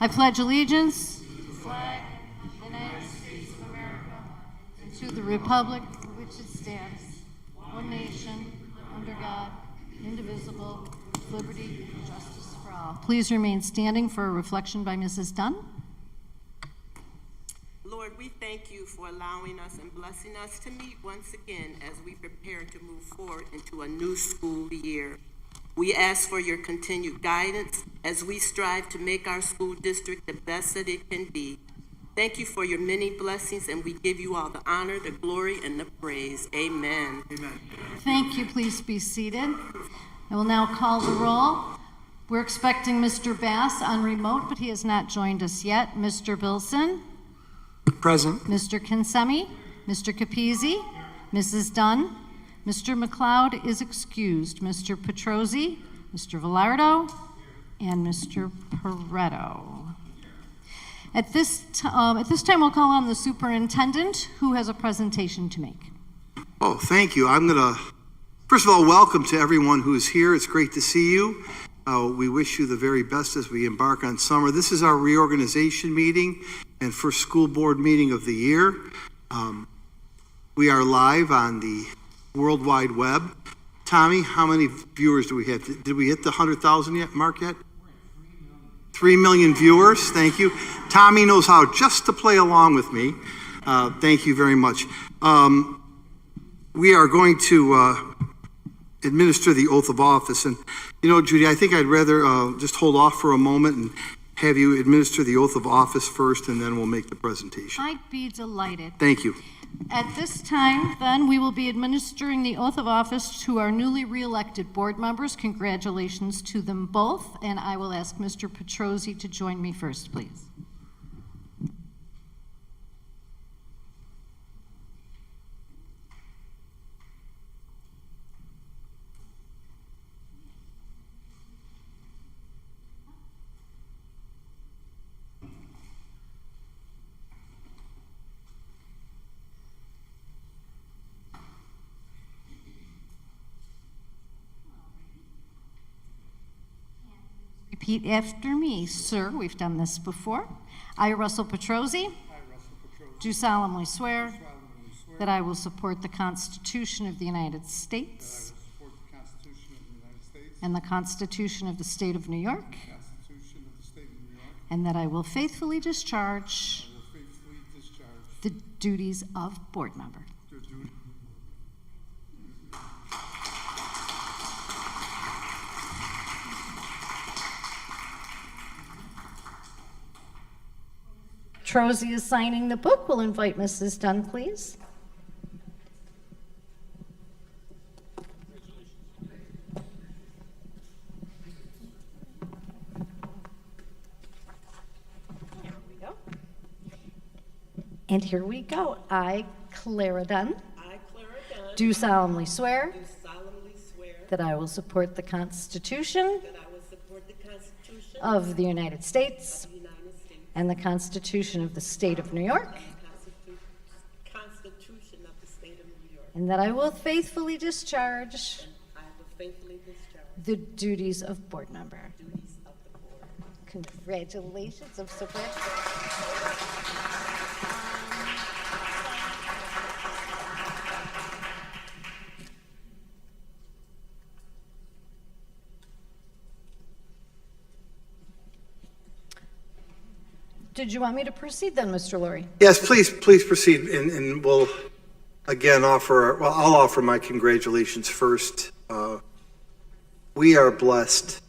I pledge allegiance to the flag of the United States of America and to the republic for which it stands, one nation, under God, indivisible, with liberty and justice for all. Please remain standing for a reflection by Mrs. Dunn. Lord, we thank you for allowing us and blessing us to meet once again as we prepare to move forward into a new school year. We ask for your continued guidance as we strive to make our school district the best that it can be. Thank you for your many blessings, and we give you all the honor, the glory, and the praise. Amen. Amen. Thank you. Please be seated. I will now call the roll. We're expecting Mr. Bass on remote, but he has not joined us yet. Mr. Bilson? Present. Mr. Kinsemi? Mr. Capizzi? Mrs. Dunn? Mr. McLeod is excused. Mr. Petrozzi, Mr. Velardo, and Mr. Pareto. At this time, we'll call on the superintendent, who has a presentation to make. Oh, thank you. I'm going to, first of all, welcome to everyone who is here. It's great to see you. We wish you the very best as we embark on summer. This is our reorganization meeting and first school board meeting of the year. We are live on the World Wide Web. Tommy, how many viewers do we have? Did we hit the 100,000 mark yet? 3 million viewers. Thank you. Tommy knows how just to play along with me. Thank you very much. We are going to administer the oath of office. And, you know, Judy, I think I'd rather just hold off for a moment and have you administer the oath of office first, and then we'll make the presentation. I'd be delighted. Thank you. At this time, then, we will be administering the oath of office to our newly re-elected board members. Congratulations to them both, and I will ask Mr. Petrozzi to join me first, please. Repeat after me, sir. We've done this before. I, Russell Petrozzi, do solemnly swear that I will support the Constitution of the United States and the Constitution of the State of New York, and that I will faithfully discharge the duties of board member. Petrozzi is signing the book. We'll invite Mrs. Dunn, please. Here we go. And here we go. I, Clara Dunn, do solemnly swear that I will support the Constitution of the United States and the Constitution of the State of New York, and that I will faithfully discharge the duties of board member. Congratulations. I'm so glad. Did you want me to proceed then, Mr. Laurie? Yes, please proceed, and we'll again I'll offer my congratulations first. We are blessed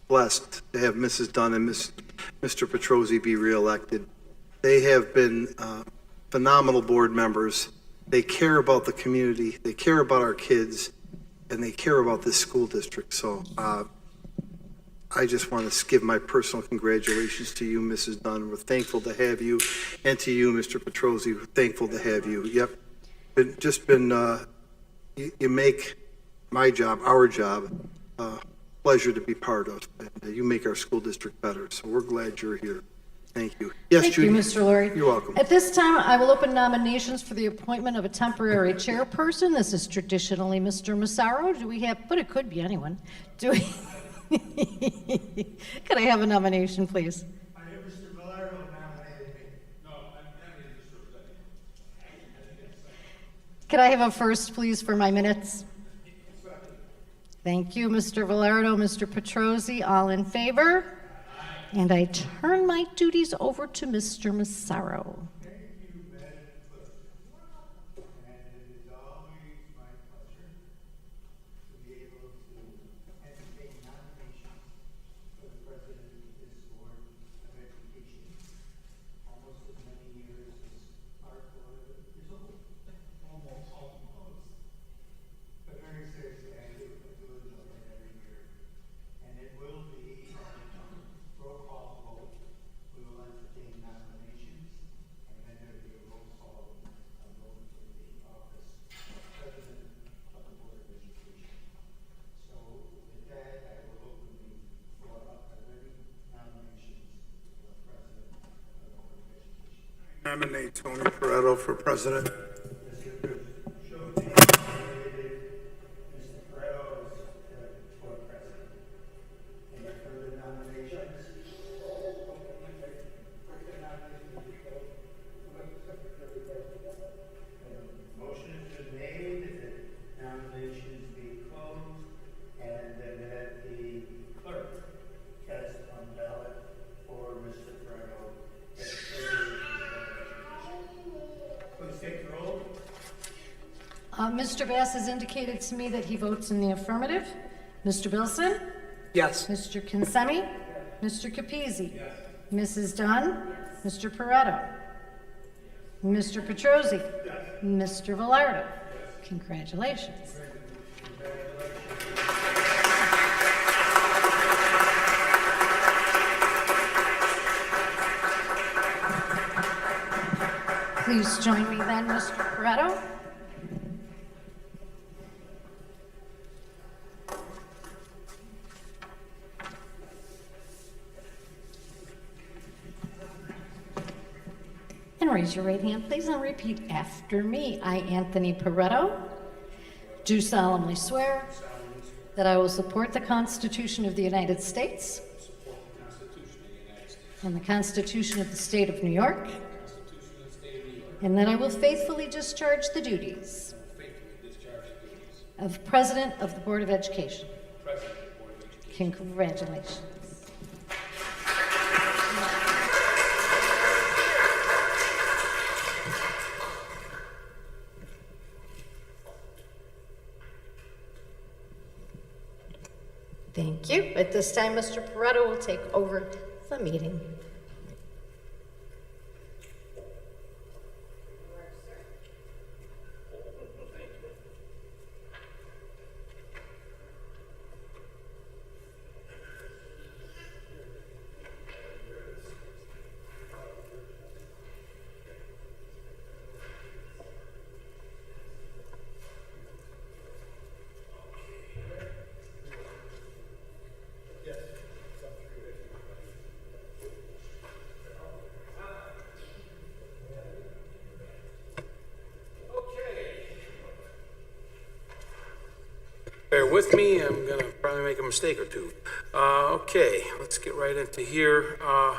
to have Mrs. Dunn and Mr. Petrozzi be reelected. They have been phenomenal board members. They care about the community, they care about our kids, and they care about this school district. So I just want to give my personal congratulations to you, Mrs. Dunn. We're thankful to have you, and to you, Mr. Petrozzi. We're thankful to have you. Yep, you make my job, our job, pleasure to be part of. And you make our school district better. So we're glad you're here. Thank you. Yes, Thank Judy. you, Mr. Laurie. You're welcome. At this time, I will open nominations for the appointment of a temporary chairperson. This is traditionally Mr. Massaro. Do we have, but it could be anyone. Do we? Could I have a nomination, please? I have a Could I have a first, please, for my minutes? Thank you, Mr. Velardo, Mr. Petrosi, all in favor? And I turn my duties over to Mr. Massaro. Nominate Tony Pareto for president. Motion has been made that nominations be closed and that the clerk cast on ballot for Mr. Pareto. Please take the roll. Mr. Bass has indicated to me that he votes in the affirmative. Mr. Bilson? Yes. Mr. Kinsemi? Mr. Capizzi? Mrs. Dunn? Mr. Pareto? Mr. Petrosi? Mr. Velardo? Congratulations. Please join me then, Mr. Pareto. And raise your right hand, please, and repeat after me. I, Anthony Pareto, do solemnly swear that I will support the Constitution of the United States and the Constitution of the State of New York, and that I will faithfully discharge the duties of President of the Board of Education. Congratulations. Thank you. At this time, Mr. Pareto will take over the meeting. Bear with me, I'm gonna probably make a mistake or two. Okay, let's get right into here. All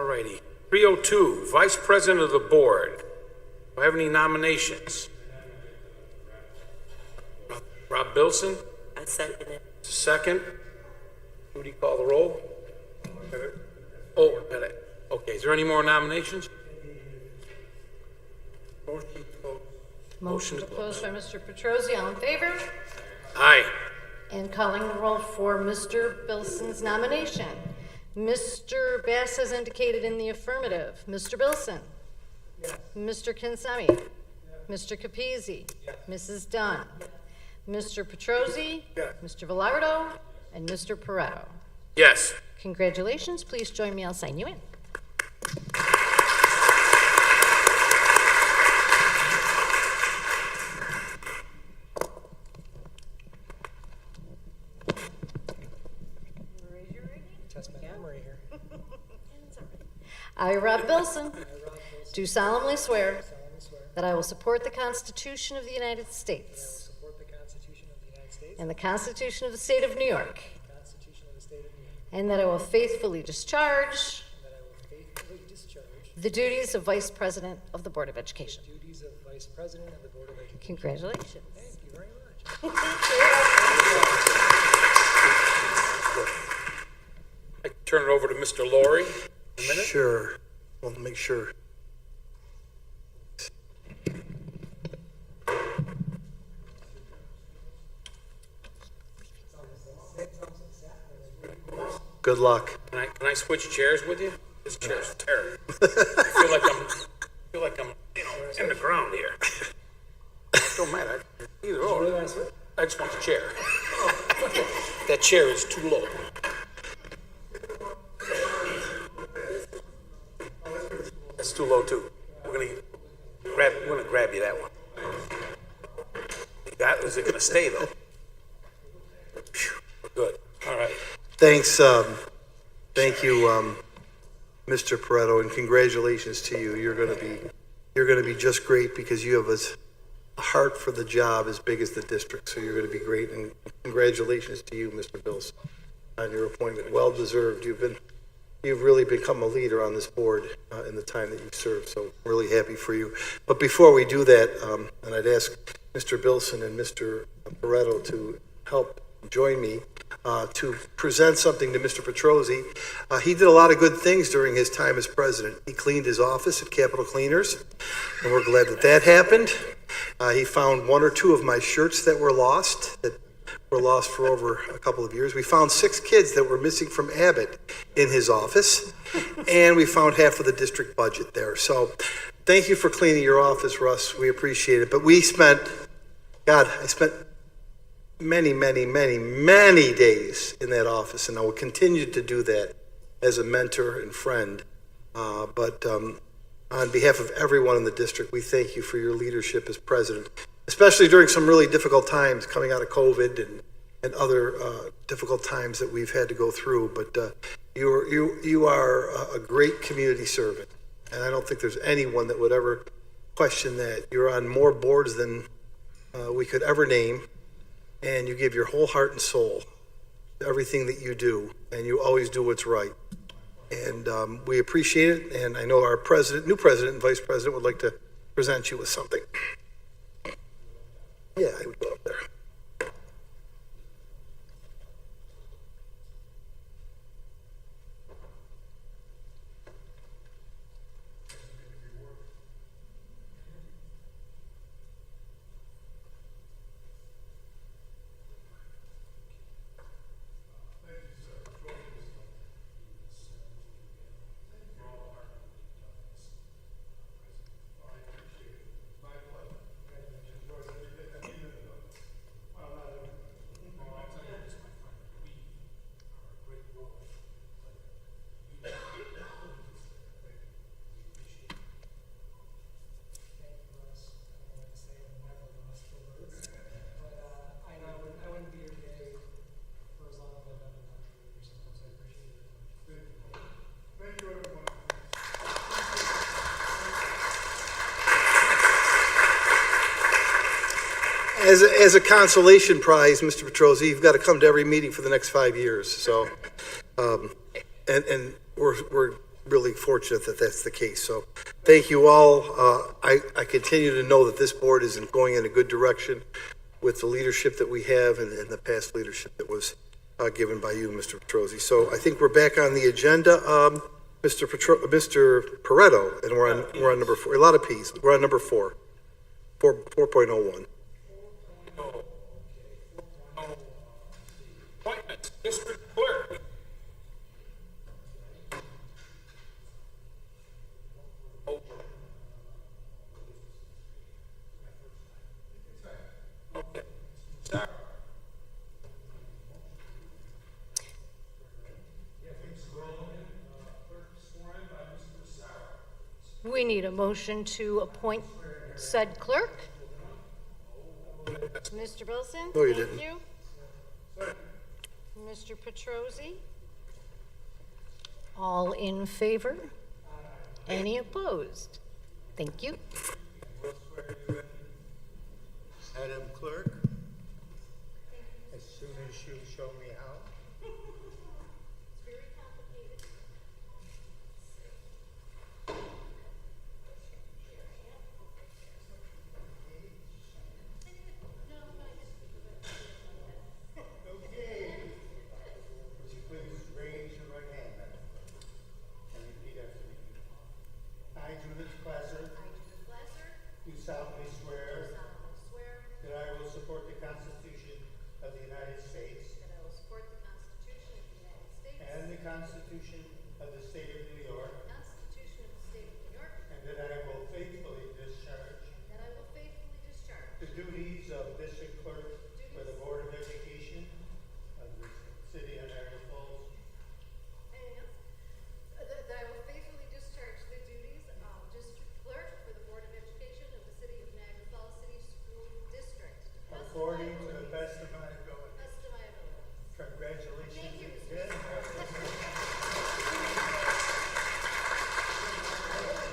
righty. 302, Vice President of the Board. Do I have any nominations? Rob Bilson, I second it. second. Who do you call the roll? Oh, okay, is there any more nominations? Motion to close by Mr. Petrosi. All in favor? Aye. And calling the roll for Mr. Bilson's nomination. Mr. Bass has indicated in the affirmative. Mr. Bilson? Yes. Mr. Kinsemi? Yes. Mr. Capizzi? Yes. Mrs. Dunn? Yes. Mr. Petrosi? Yes. Mr. Velardo? And Mr. Pareto? Yes. Congratulations. Please join me. I'll sign you in. I, Rob Bilson, do solemnly swear that I will support the Constitution of the United States and the Constitution of the State of New York, and that I will faithfully discharge the duties of Vice President of the Board of Education. duties of Vice President of the Board of Education. Congratulations. Thank you very much. I can turn it over to Mr. Laurie in a minute. Sure. Well, make sure. Good luck. Can I switch chairs with you? This chair's terrible. I feel like I'm, in the ground here. Don't matter. Either or. I just want the chair. That chair is too low. That's too low too. We're gonna grab you that one. Is it gonna stay though? Phew, we're good. All right. Thanks. Thank you, Mr. Pareto, and congratulations to you. You're going to be just great because you have a heart for the job as big as the district. So you're going to be great, and congratulations to you, Mr. Bills, on your appointment. Well deserved. You've really become a leader on this board in the time that you've served. So I'm really happy for you. But before we do that, and I'd ask Mr. Bilson and Mr. Pareto to help join me to present something to Mr. Petrozzi. He did a lot of good things during his time as president. He cleaned his office at Capitol Cleaners, and we're glad that that happened. He found one or two of my shirts that were lost for over a couple of years. We found 6 kids that were missing from Abbott in his office, and we found half of the district budget there. So thank you for cleaning your office, Russ. We appreciate it. But I spent many days in that office, and I will continue to do that as a mentor and friend. But on behalf of everyone in the district, we thank you for your leadership as president, especially during some really difficult times coming out of COVID and other difficult times that we've had to go through. But you are a great community servant, and I don't think there's anyone that would ever question that. You're on more boards than we could ever name. And you give your whole heart and soul to everything that you do, and you always do what's right. And we appreciate it, and I know our new president and vice president would like to present you with something. Yeah, I would go up there. As a consolation prize, Mr. Petrozzi, you've got to come to every meeting for the next 5 years. So, and we're really fortunate that that's the case. So, thank you all. I continue to know that this board is going in a good direction with the leadership that we have and the past leadership that was given by you, Mr. Petrozzi. So, I think we're back on the agenda, Mr. Pareto, and we're on number 4. A lot of P's. We're on number 4, 4.01. Appointments, district clerk. Okay. Start. We need a motion to appoint said clerk. Mr. Bilson? No, you thank didn't. you. Mr. Petrozzi? All in favor? Any opposed? Thank you. Madam Clerk, as soon as you show me how. Constitution of the State of New York, the Constitution of the State of New York, and that I will faithfully discharge and that I will faithfully discharge the duties of District Clerk for the Board of Education of the City of Niagara Falls, anything else? That I will faithfully discharge the duties of District Clerk for the Board of Education of the City of Niagara Falls City School District. according to the best of my ability. Best of my ability. Congratulations Thank you, Mr. again.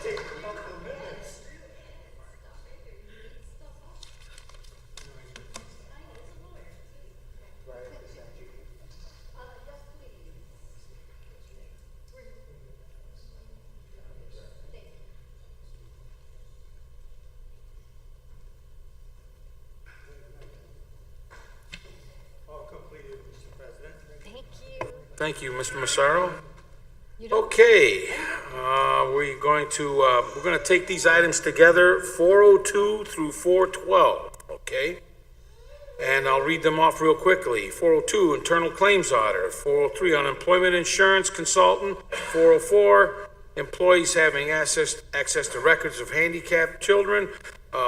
Take a couple of minutes. Yes, please. Thank you. All completed, Mr. President. Thank you. Thank you, Mr. Massaro. Okay, we're going to take these items together, 402 through 412, okay? And I'll read them off real quickly. 402, internal claims auditor. 403, unemployment insurance consultant. 404, employees having access to records of handicapped children.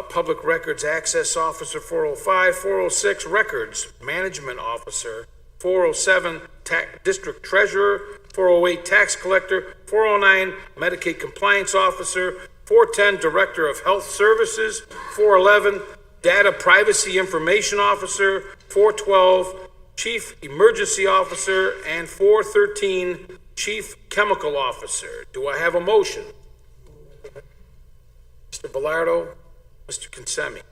Public records access officer. 405, 406, records management officer. 407, district treasurer. 408, tax collector. 409, Medicaid compliance officer. 410, director of health services. 411, data privacy information officer. 412, chief emergency officer. And 413, chief chemical officer. Do I have a motion? Mr. Velardo, Mr. Consemi.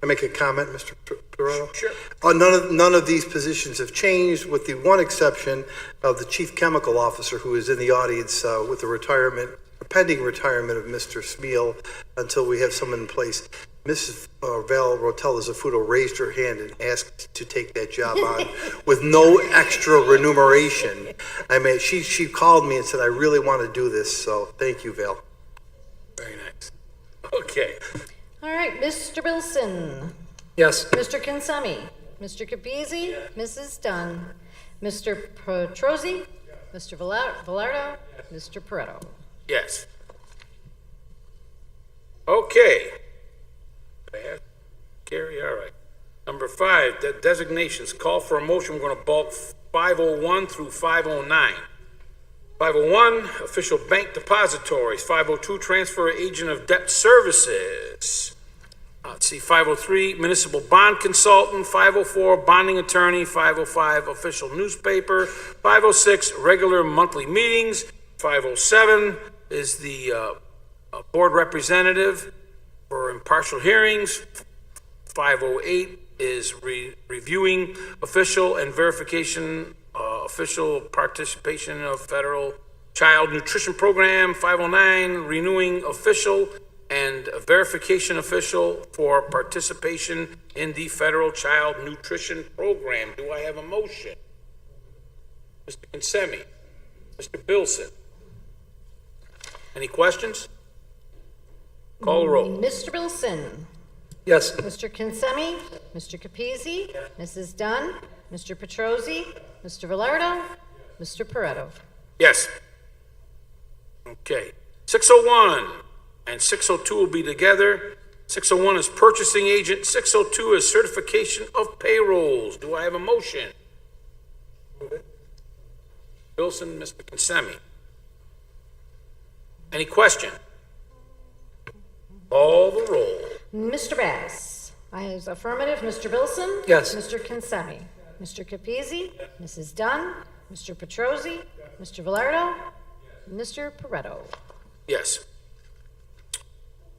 I make a comment, Mr. Perrotto? Sure. None of these positions have changed, with the one exception of the chief chemical officer, who is in the audience with the pending retirement of Mr. Smeal until we have someone in place. Mrs. Val Rotella Zafuto raised her hand and asked to take that job on with no extra remuneration. I mean, she called me and said, I really want to do this, so thank you, Val. Very nice. Okay. All right, Mr. Wilson, Yes. Mr. Kinsemi, Mr. Capizzi, Mrs. Dunn, Mr. Petrosi, Mr. Velardo, Mr. Pareto. Yes. Okay. Carrie, all right. Number 5, the designations. Call for a motion. We're going to bulk 501 through 509. 501, official bank depositories. 502, transfer agent of debt services. Let's see, 503, municipal bond consultant. 504, bonding attorney. 505, official newspaper. 506, regular monthly meetings. 507 is the board representative for impartial hearings. 508 is reviewing official and verification official participation of federal child nutrition program. 509, renewing official and verification official for participation in the federal child nutrition program. Do I have a motion? Mr. Consemi, Mr. Bilson. Any questions? Call the roll. Mr. Wilson, Yes. Mr. Kinsemi, Mr. Capizzi, Mrs. Dunn, Mr. Petrosi, Mr. Velardo, Mr. Pareto. Yes. Okay. 601 and 602 will be together. 601 is purchasing agent. 602 is certification of payrolls. Do I have a motion? Wilson, Mr. Consemi. Any question? Call the roll. Mr. Bass. Is affirmative. Mr. Wilson. Yes. Mr. Kinsemi. Mr. Capizzi. Mrs. Dunn. Mr. Petrosi. Mr. Velardo. Mr. Pareto. Yes.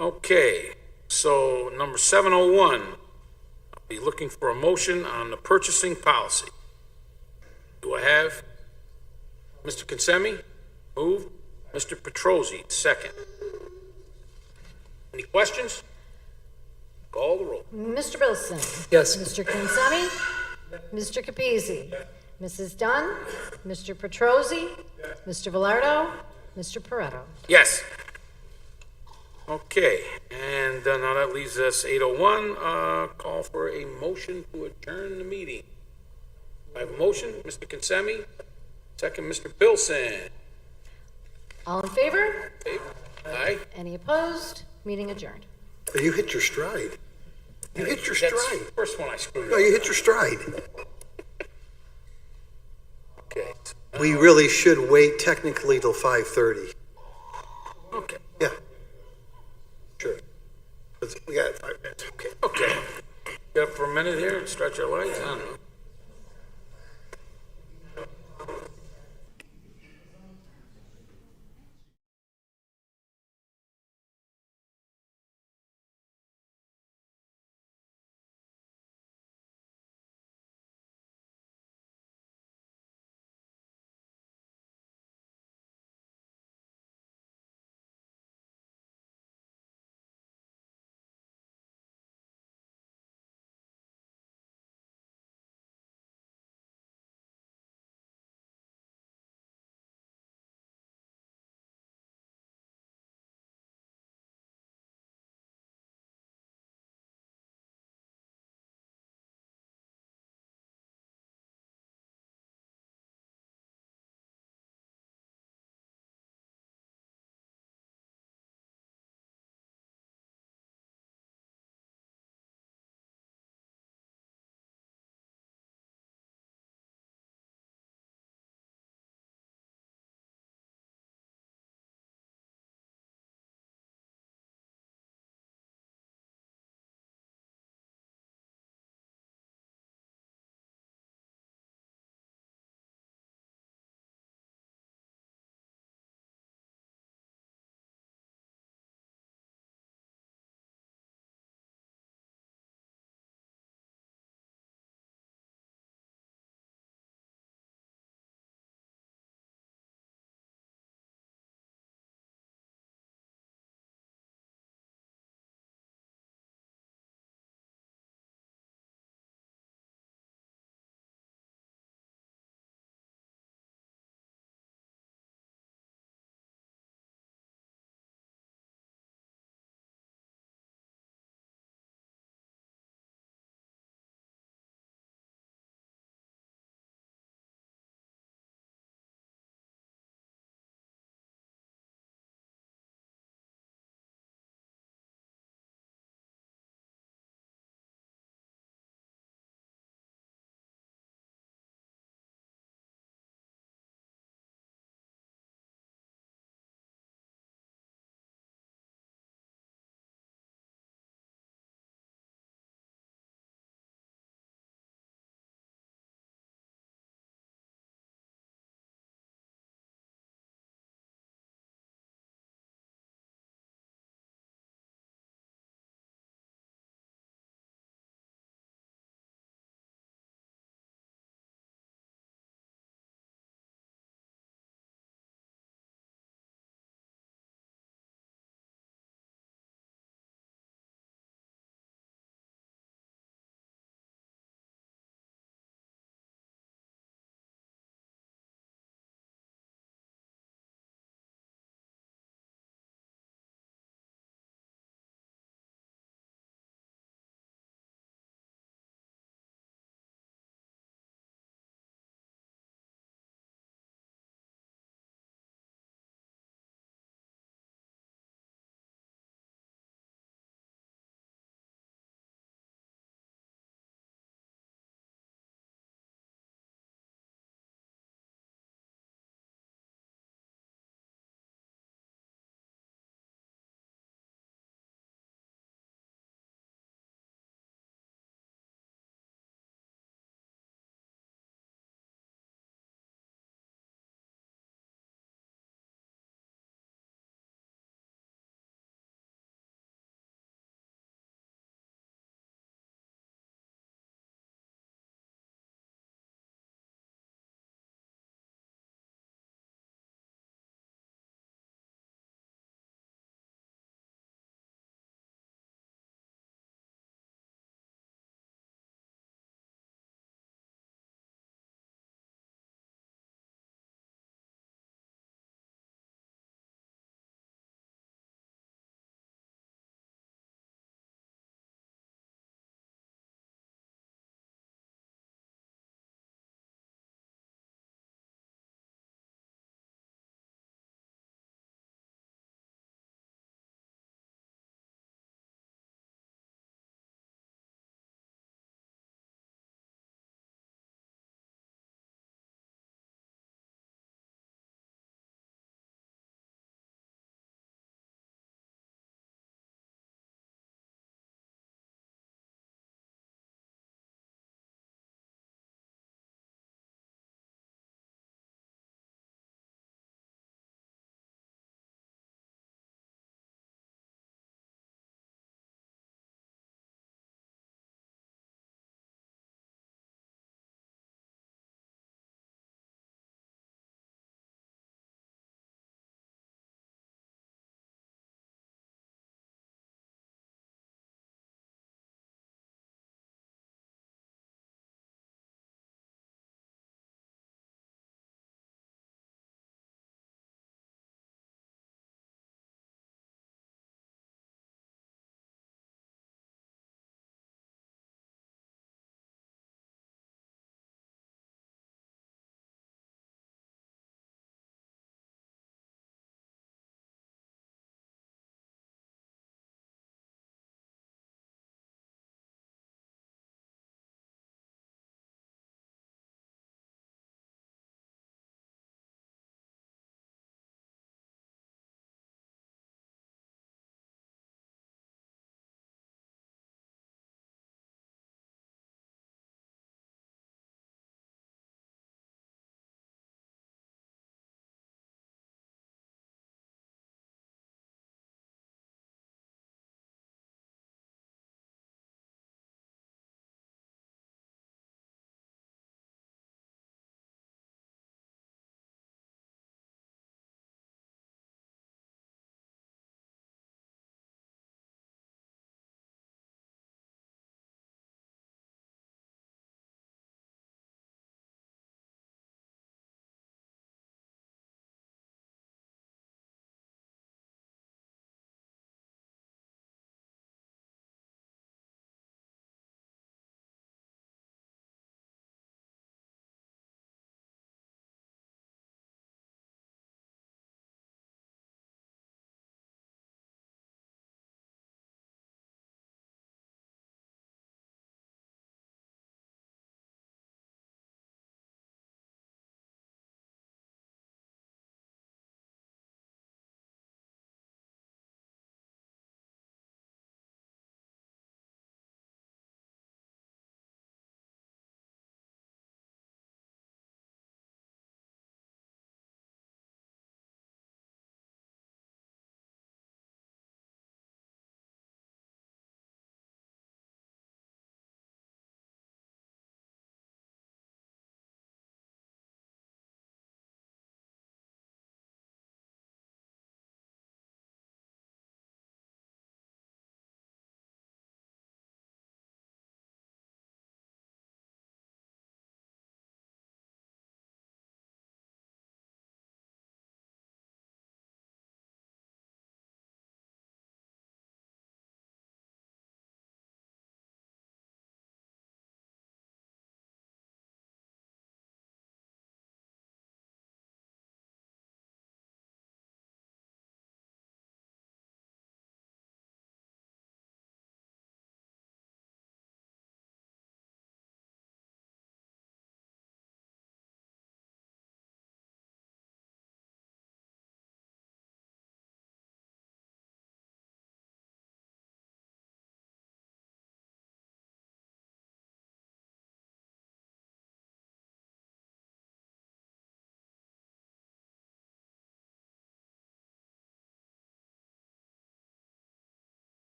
Okay, so number 701, I'll be looking for a motion on the purchasing policy. Do I have Mr. Consemi? Move. Mr. Petrosi, second. Any questions? Call the roll. Mr. Wilson. Yes. Mr. Kinsemi. Mr. Capizzi. Mrs. Dunn. Mr. Petrosi. Mr. Velardo. Mr. Pareto. Yes. Okay, and now that leaves us 801, call for a motion to adjourn the meeting. I have a motion, Mr. Consemi, Second, Mr. Bilson. All in favor? Aye. Any opposed? Meeting adjourned. You hit your stride. You hit your That's stride. the first one I screwed No, up. you hit your stride. Okay. We really should wait technically till 5:30. Okay. Yeah. Sure. We got 5 minutes. Okay. Okay. Get up for a minute here and stretch our legs? I don't know.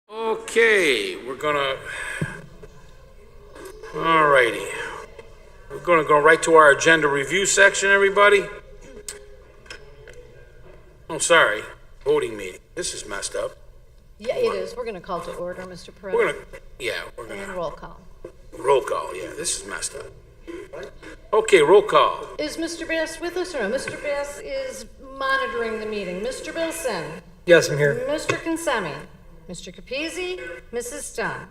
Okay, all righty. We're gonna go right to our agenda review section, everybody. Oh, sorry, voting meeting. This is messed up. Yeah, it is. We're going to call to order, Mr. We're Perez. gonna And roll call. roll call, yeah, this is messed up. Okay, roll call. Is Mr. Bass with us or no? Mr. Bass is monitoring the meeting. Mr. Bilson? Yes, I'm here. Mr. Consemi? Mr. Capizzi? Mrs. Dunn?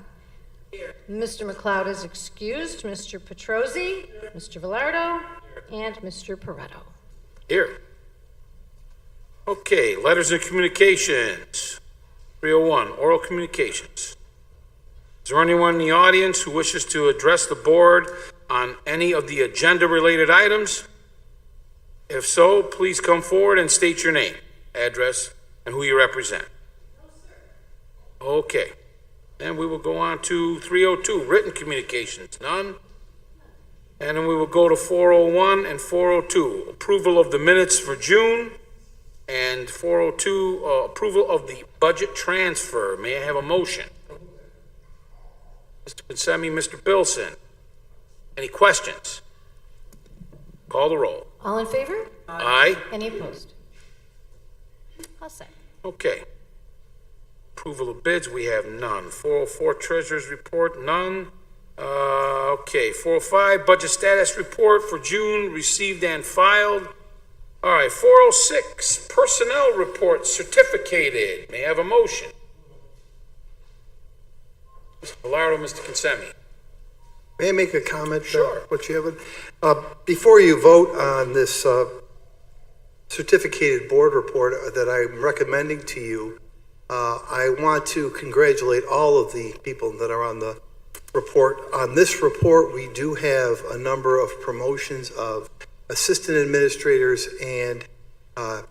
Mr. McLeod is excused. Mr. Petrosi? Mr. Velardo? And Mr. Pareto. Here. Okay, letters and communications. 301, oral communications. Is there anyone in the audience who wishes to address the board on any of the agenda-related items? If so, please come forward and state your name, address, and who you represent. Okay. And we will go on to 302, written communications, none. And then we will go to 401 and 402, approval of the minutes for June, and 402, approval of the budget transfer. May I have a motion? Mr. Consemi, Mr. Bilson. Any questions? Call the roll. All in favor? Aye. Any opposed? All set. Okay. Approval of bids, we have none. 404, treasurer's report, none. Okay, 405, budget status report for June, received and filed. All right, 406, personnel report certificated. May I have a motion? Mr. Velardo, Mr. Consemi. May I make a comment? Sure. What you have? Before you vote on this certificated board report that I'm recommending to you, I want to congratulate all of the people that are on the report. On this report, we do have a number of promotions of assistant administrators and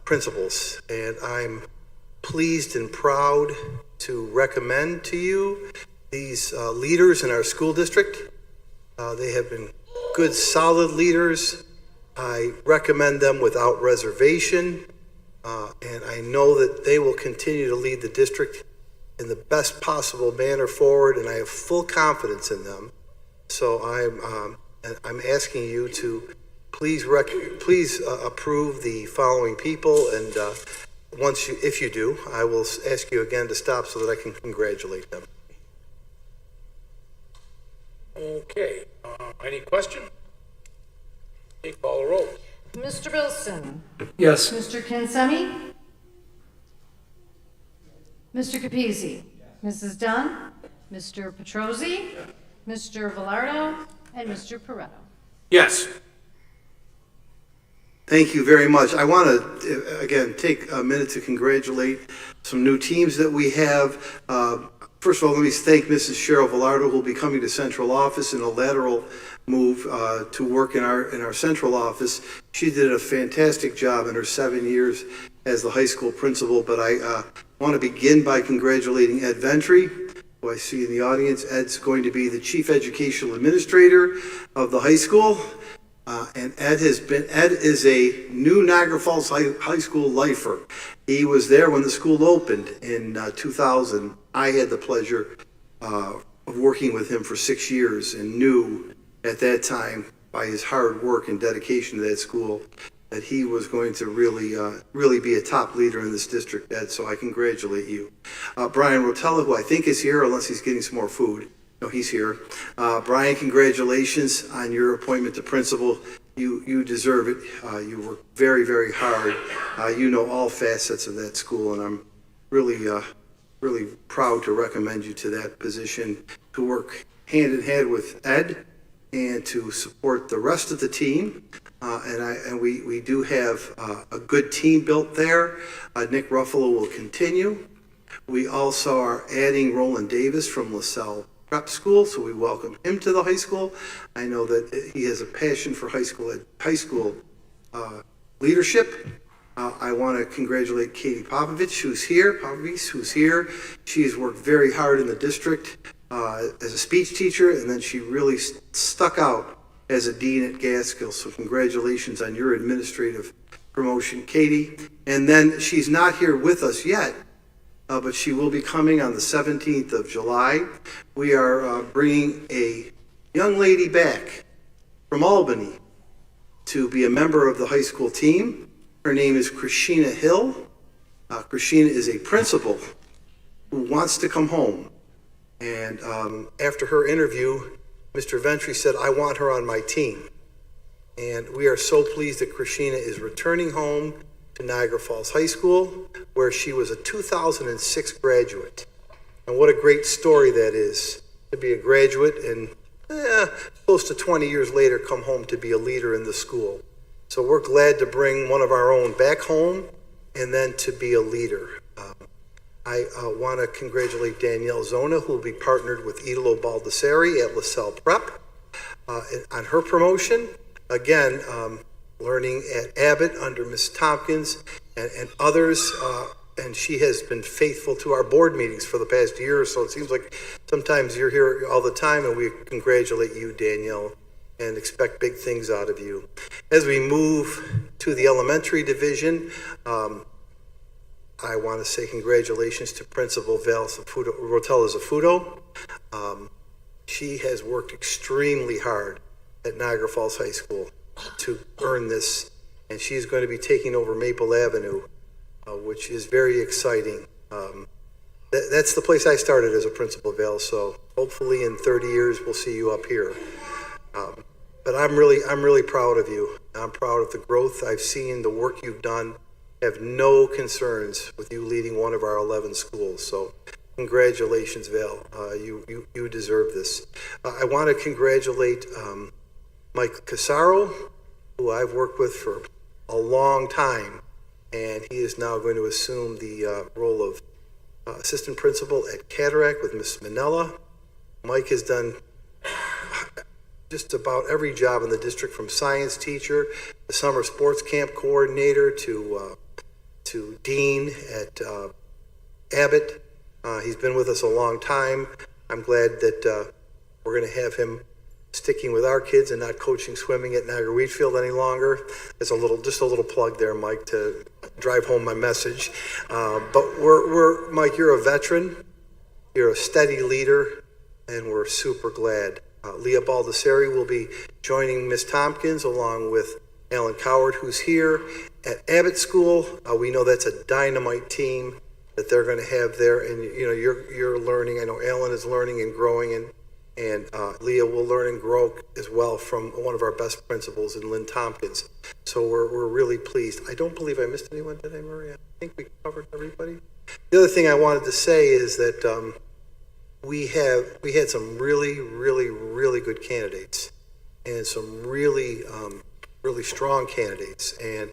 principals, and I'm pleased and proud to recommend to you these leaders in our school district. They have been good, solid leaders. I recommend them without reservation, and I know that they will continue to lead the district in the best possible manner forward, and I have full confidence in them. So I'm asking you to please approve the following people, and if you do, I will ask you again to stop so that I can congratulate them. Okay, any question? Okay, call the roll. Mr. Bilson? Yes. Mr. Consemi? Mr. Capizzi? Mrs. Dunn? Mr. Petrosi? Mr. Velardo? And Mr. Pareto. Yes. Thank you very much. I want to, again, take a minute to congratulate some new teams that we have. First of all, let me thank Mrs. Cheryl Velardo, who will be coming to central office in a lateral move to work in our central office. She did a fantastic job in her 7 years as the high school principal, but I want to begin by congratulating Ed Ventry, who I see in the audience. Ed's going to be the Chief Educational Administrator of the high school. And Ed is a new Niagara Falls High School lifer. He was there when the school opened in 2000. I had the pleasure of working with him for 6 years and knew at that time by his hard work and dedication to that school that he was going to really be a top leader in this district, Ed, so I congratulate you. Brian Rotella, who I think is here, unless he's getting some more food. No, he's here. Brian, congratulations on your appointment to principal. You deserve it. You work very, very hard. You know all facets of that school, and I'm really proud to recommend you to that position, to work hand in hand with Ed and to support the rest of the team. And we do have a good team built there. Nick Ruffalo will continue. We also are adding Roland Davis from LaSalle Prep School, so we welcome him to the high school. I know that he has a passion for high school leadership. I want to congratulate Katie Popovich, who's here. She has worked very hard in the district as a speech teacher, and then she really stuck out as a dean at Gaskill. So congratulations on your administrative promotion, Katie. And then she's not here with us yet, but she will be coming on the 17th of July. We are bringing a young lady back from Albany to be a member of the high school team. Her name is Christina Hill. Christina is a principal who wants to come home. And after her interview, Mr. Ventry said, I want her on my team. And we are so pleased that Christina is returning home to Niagara Falls High School, where she was a 2006 graduate. And what a great story that is, to be a graduate and close to 20 years later come home to be a leader in the school. So we're glad to bring one of our own back home and then to be a leader. I want to congratulate Danielle Zona, who will be partnered with Idolo Baldessari at LaSalle Prep on her promotion. Again, learning at Abbott under Ms. Tompkins and others, and she has been faithful to our board meetings for the past year or so. It seems like sometimes you're here all the time, and we congratulate you, Danielle, and expect big things out of you. As we move to the elementary division, I want to say congratulations to Principal Rotella Zafuto. She has worked extremely hard at Niagara Falls High School to earn this, and she's going to be taking over Maple Avenue, which is very exciting. That's the place I started as a principal, Val, so hopefully in 30 years we'll see you up here. But I'm really proud of you. I'm proud of the growth I've seen, the work you've done. I have no concerns with you leading one of our 11 schools. So congratulations, Val. You deserve this. I want to congratulate Mike Casaro, who I've worked with for a long time, and he is now going to assume the role of assistant principal at Cataract with Ms. Manella. Mike has done just about every job in the district, from science teacher, the summer sports camp coordinator, to dean at Abbott. He's been with us a long time. I'm glad that we're going to have him sticking with our kids and not coaching swimming at Niagara Wheatfield any longer. There's just a little plug there, Mike, to drive home my message. But Mike, you're a veteran, you're a steady leader, and we're super glad. Leah Baldessari will be joining Ms. Tompkins along with Alan Coward, who's here at Abbott School. We know that's a dynamite team that they're going to have there, and you're learning. I know Alan is learning and growing, and Leah will learn and grow as well from one of our best principals in Lynn Tompkins. So we're really pleased. I don't believe I missed anyone today, Maria. I think we covered everybody. The other thing I wanted to say is that we had some really, really, really good candidates and some really strong candidates. And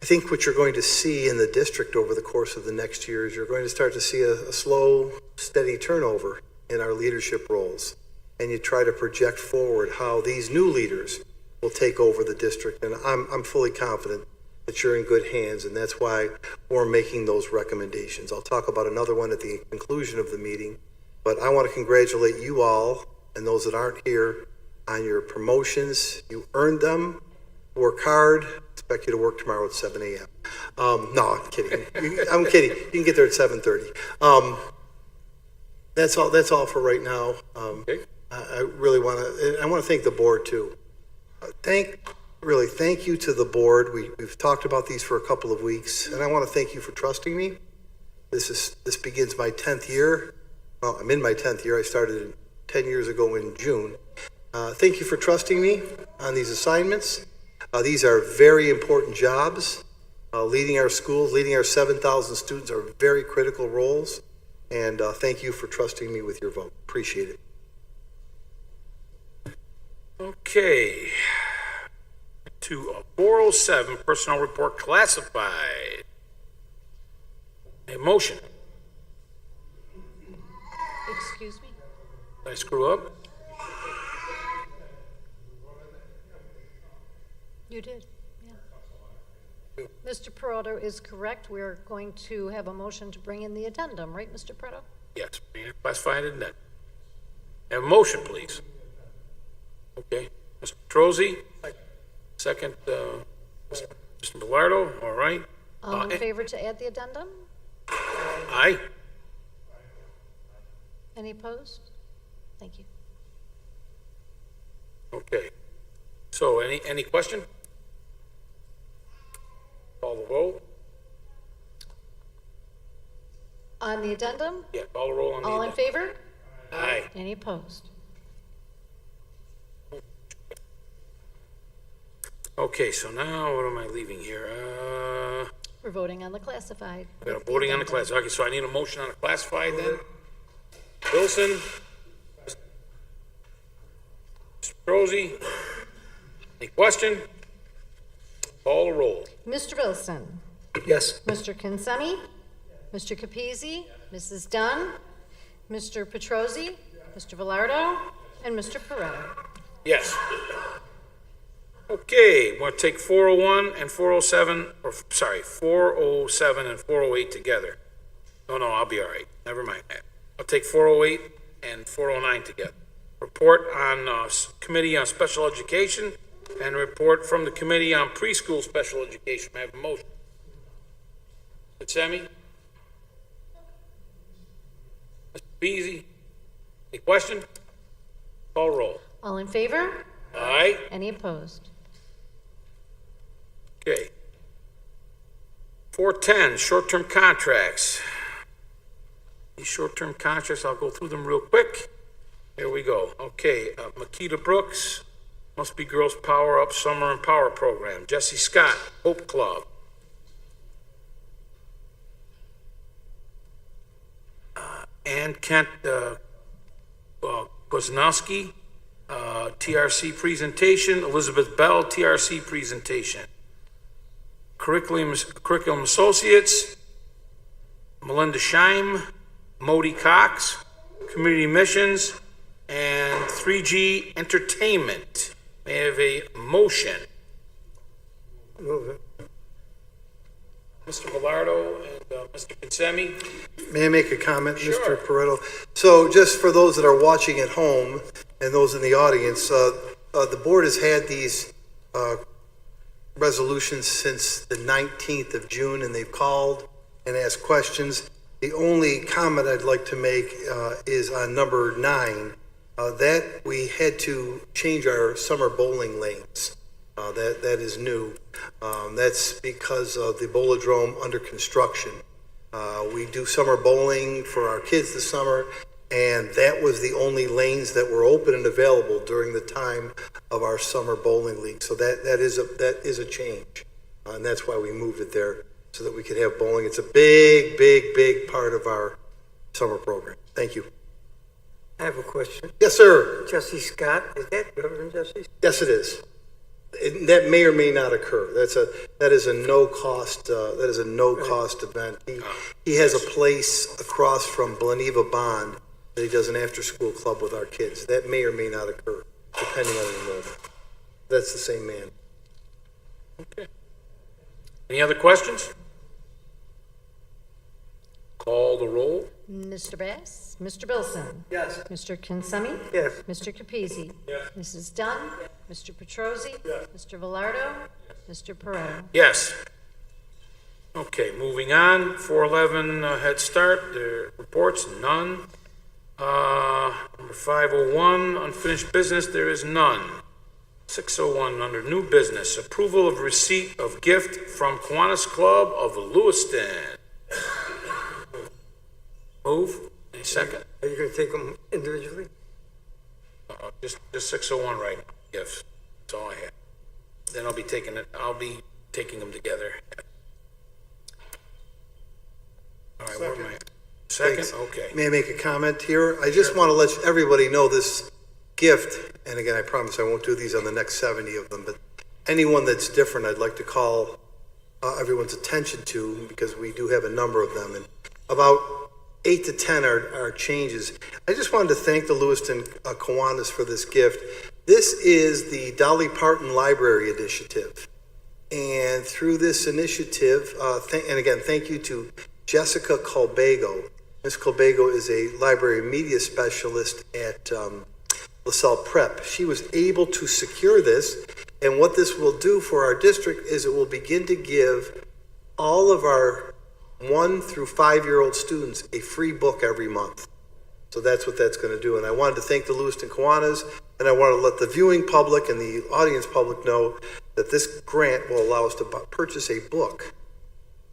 I think what you're going to see in the district over the course of the next year is you're going to start to see a slow, steady turnover in our leadership roles. And you try to project forward how these new leaders will take over the district. And I'm fully confident that you're in good hands, and that's why we're making those recommendations. I'll talk about another one at the conclusion of the meeting, but I want to congratulate you all and those that aren't here on your promotions. You earned them. Work hard. Expect you to work tomorrow at 7 a.m. No, I'm kidding. I'm kidding. You can get there at 7:30. That's all for right now. Okay. I really want to thank the board too. Thank you to the board. We've talked about these for a couple of weeks, and I want to thank you for trusting me. This begins my 10th year. Well, I'm in my 10th year. I started 10 years ago in June. Thank you for trusting me on these assignments. These are very important jobs. Leading our schools, leading our 7,000 students are very critical roles. And thank you for trusting me with your vote. Appreciate it. Okay. To 407, personnel report classified. A motion. Excuse me? Did I screw up? You did, yeah. Mr. Perotta is correct. We're going to have a motion to bring in the addendum, right, Mr. Perotta? Yes, being classified and then. Have a motion, please. Okay. Mr. Petrosi? Second, Mr. Bellardo, all right. All in favor to add the addendum? Aye. Any opposed? Thank you. Okay. So any question? Call the vote. On the addendum, Yeah, call the roll on the. all in favor? Aye. Any opposed? Okay, so now what am I leaving here? We're voting on the classified. We got with a voting on the addendum. class. Okay, so I need a motion on the classified then. Wilson. Mr. Rosie. Any question? Call the roll. Mr. Wilson, Yes. Mr. Kinsemi, Mr. Capizzi, Mrs. Dunn, Mr. Petrosi, Mr. Velardo, and Mr. Paretto. Yes. Okay, we're gonna take 401 and 407, or sorry, 407 and 408 together. No, I'll be all right. Never mind that. I'll take 408 and 409 together. Report on Committee on Special Education and report from the Committee on Preschool Special Education. May I have a motion? Sammy? Mr. Beasy? Any question? Call roll. All in favor? Aye. Any opposed? Okay. 410, short-term contracts. These short-term contracts, I'll go through them real quick. Here we go. Okay, Makita Brooks, Must Be Girls Power Up Summer and Power Program. Jesse Scott, Hope Club. Ann Kent Kozanowski, TRC presentation. Elizabeth Bell, TRC presentation. Curriculum Associates, Melinda Scheim, Modi Cox, Community Missions, and 3G Entertainment. May I have a motion? Move it. Mr. Velardo and Mr. Kinsemi. May I make a comment, Sure. Mr. Pareto? So just for those that are watching at home and those in the audience, the board has had these resolutions since the 19th of June, and they've called and asked questions. The only comment I'd like to make is on number 9, that we had to change our summer bowling lanes. That is new. That's because of the Bowladrome under construction. We do summer bowling for our kids this summer, and that was the only lanes that were open and available during the time of our summer bowling league. So that is a change, and that's why we moved it there so that we could have bowling. It's a big part of our summer program. Thank you. I have a question. Yes, sir. Jesse Scott, is that Reverend Jesse? Yes, it is. That may or may not occur. That is a no cost event. He has a place across from Blaniva Bond that he does an after school club with our kids. That may or may not occur, depending on the enrollment. That's the same man. Okay. Any other questions? Call the roll. Mr. Bass, Mr. Bilson. Yes. Mr. Kinsemi. Yes. Mr. Capizzi. Yes. Mrs. Dunn. Mr. Petrosi. Yes. Mr. Velardo. Mr. Paretto. Yes. Okay, moving on. 411 Head Start, the reports, none. Number 501, unfinished business, there is none. 601, under new business, approval of receipt of gift from Kiwanis Club of Lewiston. Move. Any second? Are you going to take them individually? Just 601 right now, gifts. That's all I have. Then I'll be taking them together. All right, where am I? Second? Thanks. Okay. May I make a comment here? I just want to let everybody know this gift, and again, I promise I won't do these on the next 70 of them, but anyone that's different, I'd like to call everyone's attention to, because we do have a number of them, and about 8 to 10 are changes. I just wanted to thank the Lewiston Kiwanis for this gift. This is the Dolly Parton Library Initiative. And through this initiative, and again, thank you to Jessica Colbago. Ms. Colbago is a library media specialist at LaSalle Prep. She was able to secure this, and what this will do for our district is it will begin to give all of our 1 through 5-year-old students a free book every month. So that's what that's going to do. And I wanted to thank the Lewiston Kiwanis, and I want to let the viewing public and the audience public know that this grant will allow us to purchase a book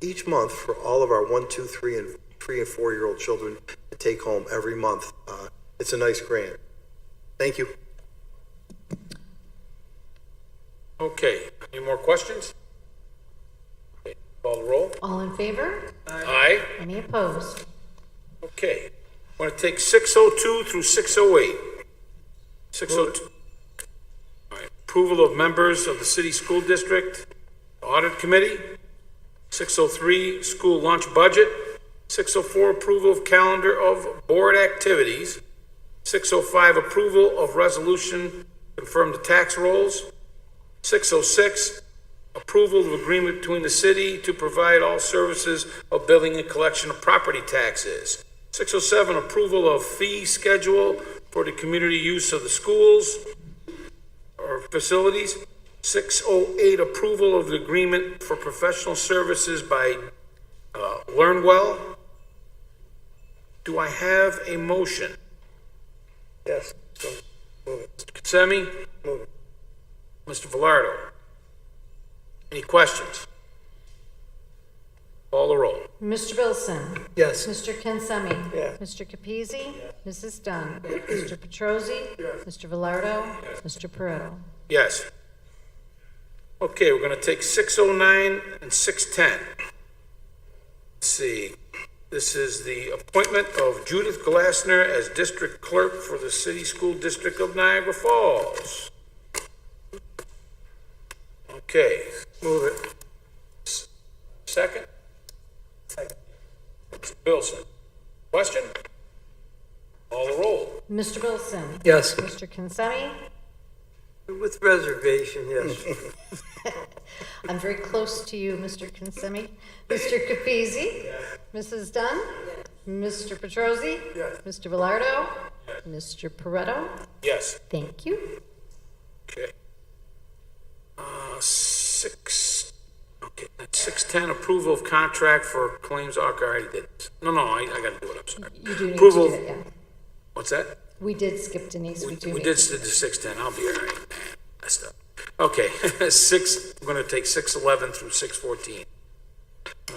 each month for all of our 1, 2, 3, and 4-year-old children to take home every month. It's a nice grant. Thank you. Okay, any more questions? Okay, call the roll. All in favor? Aye. Any opposed? Okay, I want to take 602 through 608. 602. All right, approval of members of the city school district audit committee. 603, school lunch budget. 604, approval of calendar of board activities. 605, approval of resolution confirm the tax rolls. 606, approval of agreement between the city to provide all services of billing and collection of property taxes. 607, approval of fee schedule for the community use of the schools or facilities. 608, approval of the agreement for professional services by LearnWell. Do I have a motion? Yes. So, move it. Mr. Consemi? Move it. Mr. Velardo? Any questions? Call the roll. Mr. Bilson? Yes. Mr. Kinsemi? Yes. Mr. Capizzi? Mrs. Dunn? Mr. Petrosi? Mr. Velardo? Mr. Paretto? Yes. Okay, we're going to take 609 and 610. Let's see. This is the appointment of Judith Glassner as district clerk for the city school district of Niagara Falls. Okay, Move it. second? Second. Mr. Bilson. Question? Call the roll. Mr. Bilson? Yes. Mr. Kinsemi? With reservation, yes. I'm very close to you, Mr. Kinsemi. Mr. Capizzi? Mrs. Dunn? Mr. Petrosi? Yes. Mr. Velardo? Mr. Paretto? Yes. Thank you. Okay. That's 610, approval of contract for claims. I already did this. No, I got to do it. I'm sorry. You do need Approval. to do that, yeah. What's that? We did skip Denise. We do We need did to do the 610. I'll be all right. Messed up. Okay, we're going to take 611 through 614.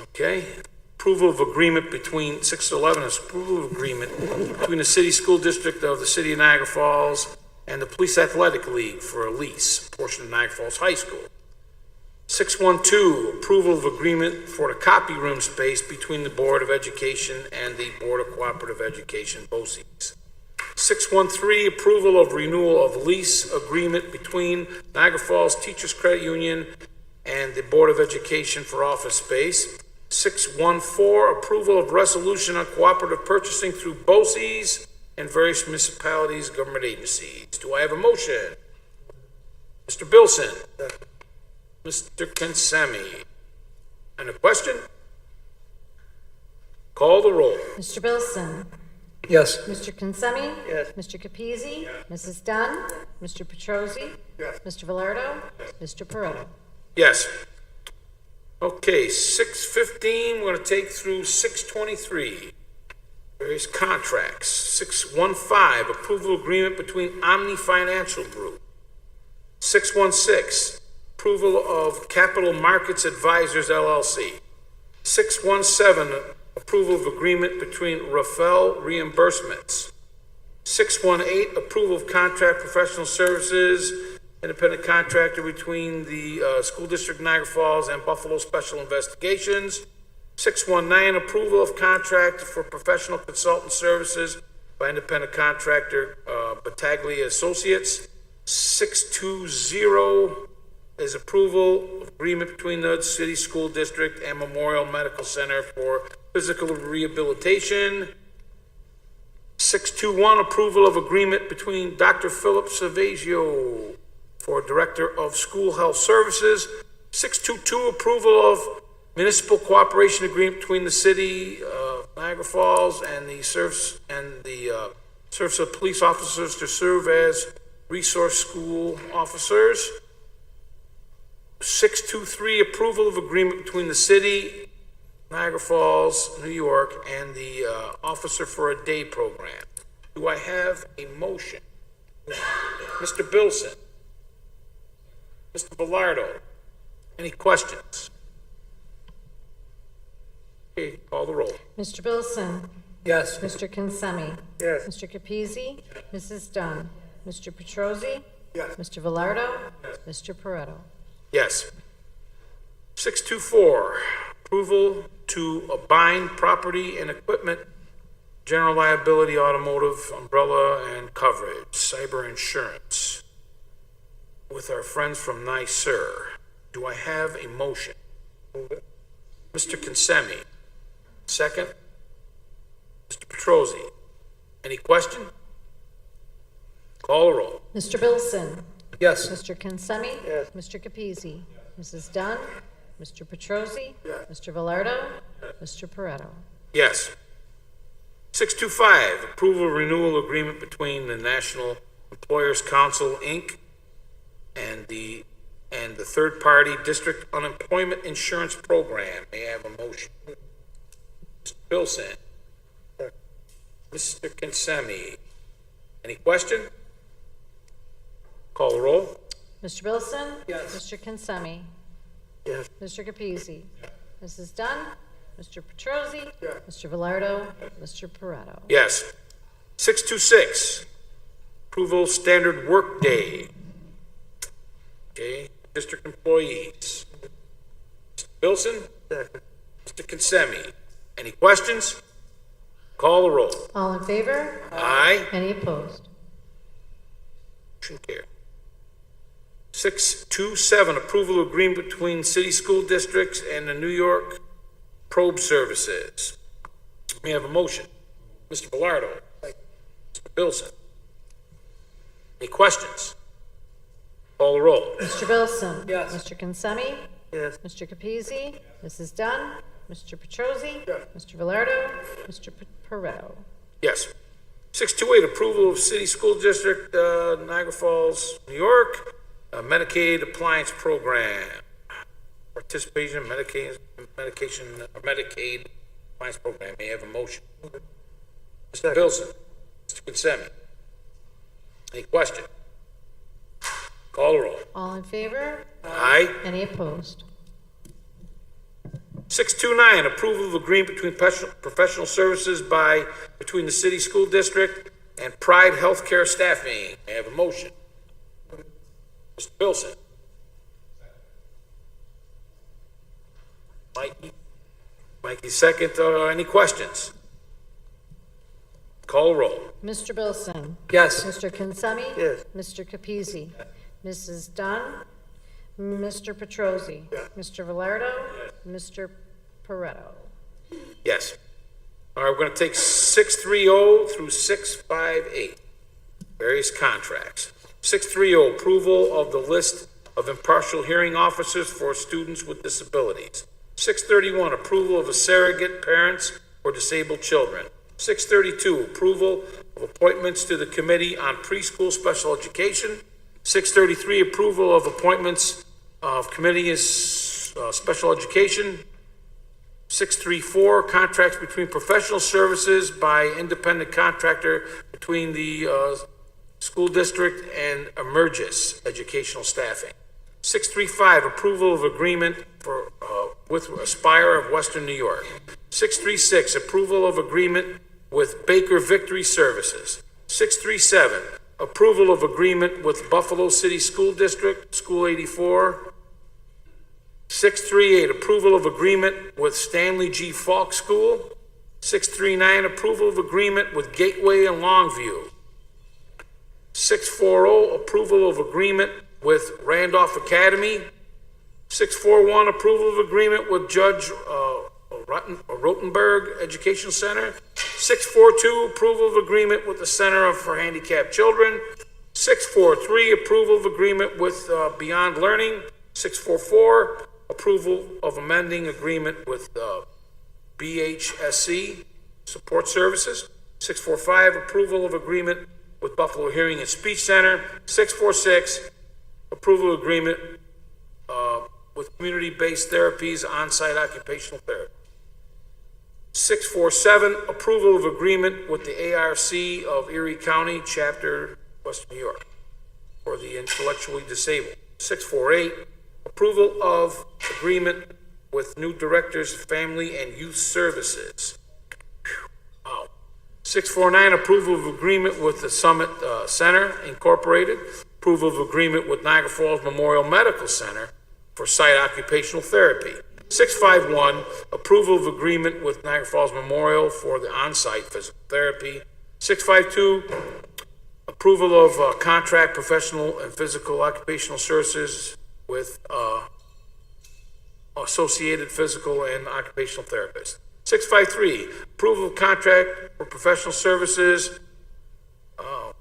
Okay. Approval of agreement between 611 is approval of agreement between the city school district of the city of Niagara Falls and the Police Athletic League for a lease portion of Niagara Falls High School. 612, approval of agreement for the copy room space between the Board of Education and the Board of Cooperative Education, BOCES. 613, approval of renewal of lease agreement between Niagara Falls Teachers Credit Union and the Board of Education for office space. 614, approval of resolution on cooperative purchasing through BOCES and various municipalities, government agencies. Do I have a motion? Mr. Bilson? Mr. Kinsemi? And a question? Call the roll. Mr. Bilson? Yes. Mr. Kinsemi? Yes. Mr. Capizzi? Mrs. Dunn? Mr. Petrosi? Yes. Mr. Velardo? Mr. Paretto? Yes. Okay, 615, we're going to take through 623. Various contracts. 615, approval agreement between Omni Financial Group. 616, approval of Capital Markets Advisors LLC. 617, approval of agreement between Rafael Reimbursements. 618, approval of contract professional services, independent contractor between the School District Niagara Falls and Buffalo Special Investigations. 619, approval of contract for professional consultant services by independent contractor Battaglia Associates. 620 is approval of agreement between the City School District and Memorial Medical Center for physical rehabilitation. 621, approval of agreement between Dr. Philip Savagio for Director of School Health Services. 622, approval of municipal cooperation agreement between the City of Niagara Falls and the service of police officers to serve as resource school officers. 623, approval of agreement between the city Niagara Falls, New York, and the Officer for a Day program. Do I have a motion? Mr. Bilson? Mr. Velardo? Any questions? Okay, call the roll. Mr. Bilson? Yes. Mr. Kinsemi? Yes. Mr. Capizzi? Mrs. Dunn? Mr. Petrosi? Yes. Mr. Velardo? Mr. Paretto? Yes. 624, approval to bind property and equipment, general liability, automotive, umbrella, and coverage, cyber insurance with our friends from NYSER. Do I have a motion? Mr. Kinsemi, second. Mr. Petrosi, any question? Call the roll. Mr. Bilson? Yes. Mr. Kinsemi? Yes. Mr. Capizzi? Mrs. Dunn? Mr. Petrosi? Mr. Velardo? Mr. Paretto? Yes. 625, approval renewal agreement between the National Employers Council, Inc. and the third-party district unemployment insurance program. May I have a motion? Mr. Bilson? Mr. Kinsemi? Any question? Call the roll. Mr. Bilson? Yes. Mr. Kinsemi? Yes. Mr. Capizzi? Mrs. Dunn? Mr. Petrosi? Yes. Mr. Velardo? Mr. Paretto? Yes. 626, approval standard work day. Okay, district employees. Mr. Bilson? Second. Mr. Kinsemi? Any questions? Call the roll. All in favor? Aye. Any opposed? Motion carried. 627, approval agreement between city school districts and the New York probe services. May I have a motion? Mr. Velardo? Mr. Bilson? Any questions? Call the roll. Mr. Bilson? Yes. Mr. Kinsemi? Yes. Mr. Capizzi? Mrs. Dunn? Mr. Petrosi? Mr. Velardo? Mr. Paretto? Yes. 628, approval of city school district, Niagara Falls, New York, Medicaid appliance program. Participation in Medicaid appliance program. May I have a motion? Mr. Bilson? Mr. Kinsemi? Any question? Call the roll. All in favor? Aye. Any opposed? 629, approval of agreement between professional services between the city school district and Pride Healthcare Staffing. May I have a motion? Mr. Bilson? Mikey, second. Any questions? Call roll. Mr. Bilson? Yes. Mr. Kinsemi? Yes. Mr. Capizzi? Mrs. Dunn? Mr. Petrosi? Mr. Velardo? Mr. Paretto? Yes. All right, we're going to take 630 through 658, various contracts. 630, approval of the list of impartial hearing officers for students with disabilities. 631, approval of a surrogate parents for disabled children. 632, approval of appointments to the Committee on Preschool Special Education. 633, approval of appointments of Committee is Special Education. 634, contracts between professional services by independent contractor between the school district and Emergis Educational Staffing. 635, approval of agreement for with Aspire of Western New York. 636, approval of agreement with Baker Victory Services. 637, approval of agreement with Buffalo City School District, School 84. 638, approval of agreement with Stanley G. Falk School. 639, approval of agreement with Gateway and Longview. 640, approval of agreement with Randolph Academy. 641, approval of agreement with Judge Rotenberg Education Center. 642, approval of agreement with the Center for Handicapped Children. 643, approval of agreement with Beyond Learning. 644, approval of amending agreement with BHSC Support Services. 645, approval of agreement with Buffalo Hearing and Speech Center. 646, approval agreement with community-based therapies, on-site occupational therapy. 647, approval of agreement with the ARC of Erie County, Chapter, Western New York, for the intellectually disabled. 648, approval of agreement with new directors of family and youth services. Wow. 649, approval of agreement with the Summit Center Incorporated, approval of agreement with Niagara Falls Memorial Medical Center for site occupational therapy. 651, approval of agreement with Niagara Falls Memorial for the on-site physical therapy. 652, approval of contract professional and physical occupational services with associated physical and occupational therapists. 653, approval of contract for professional services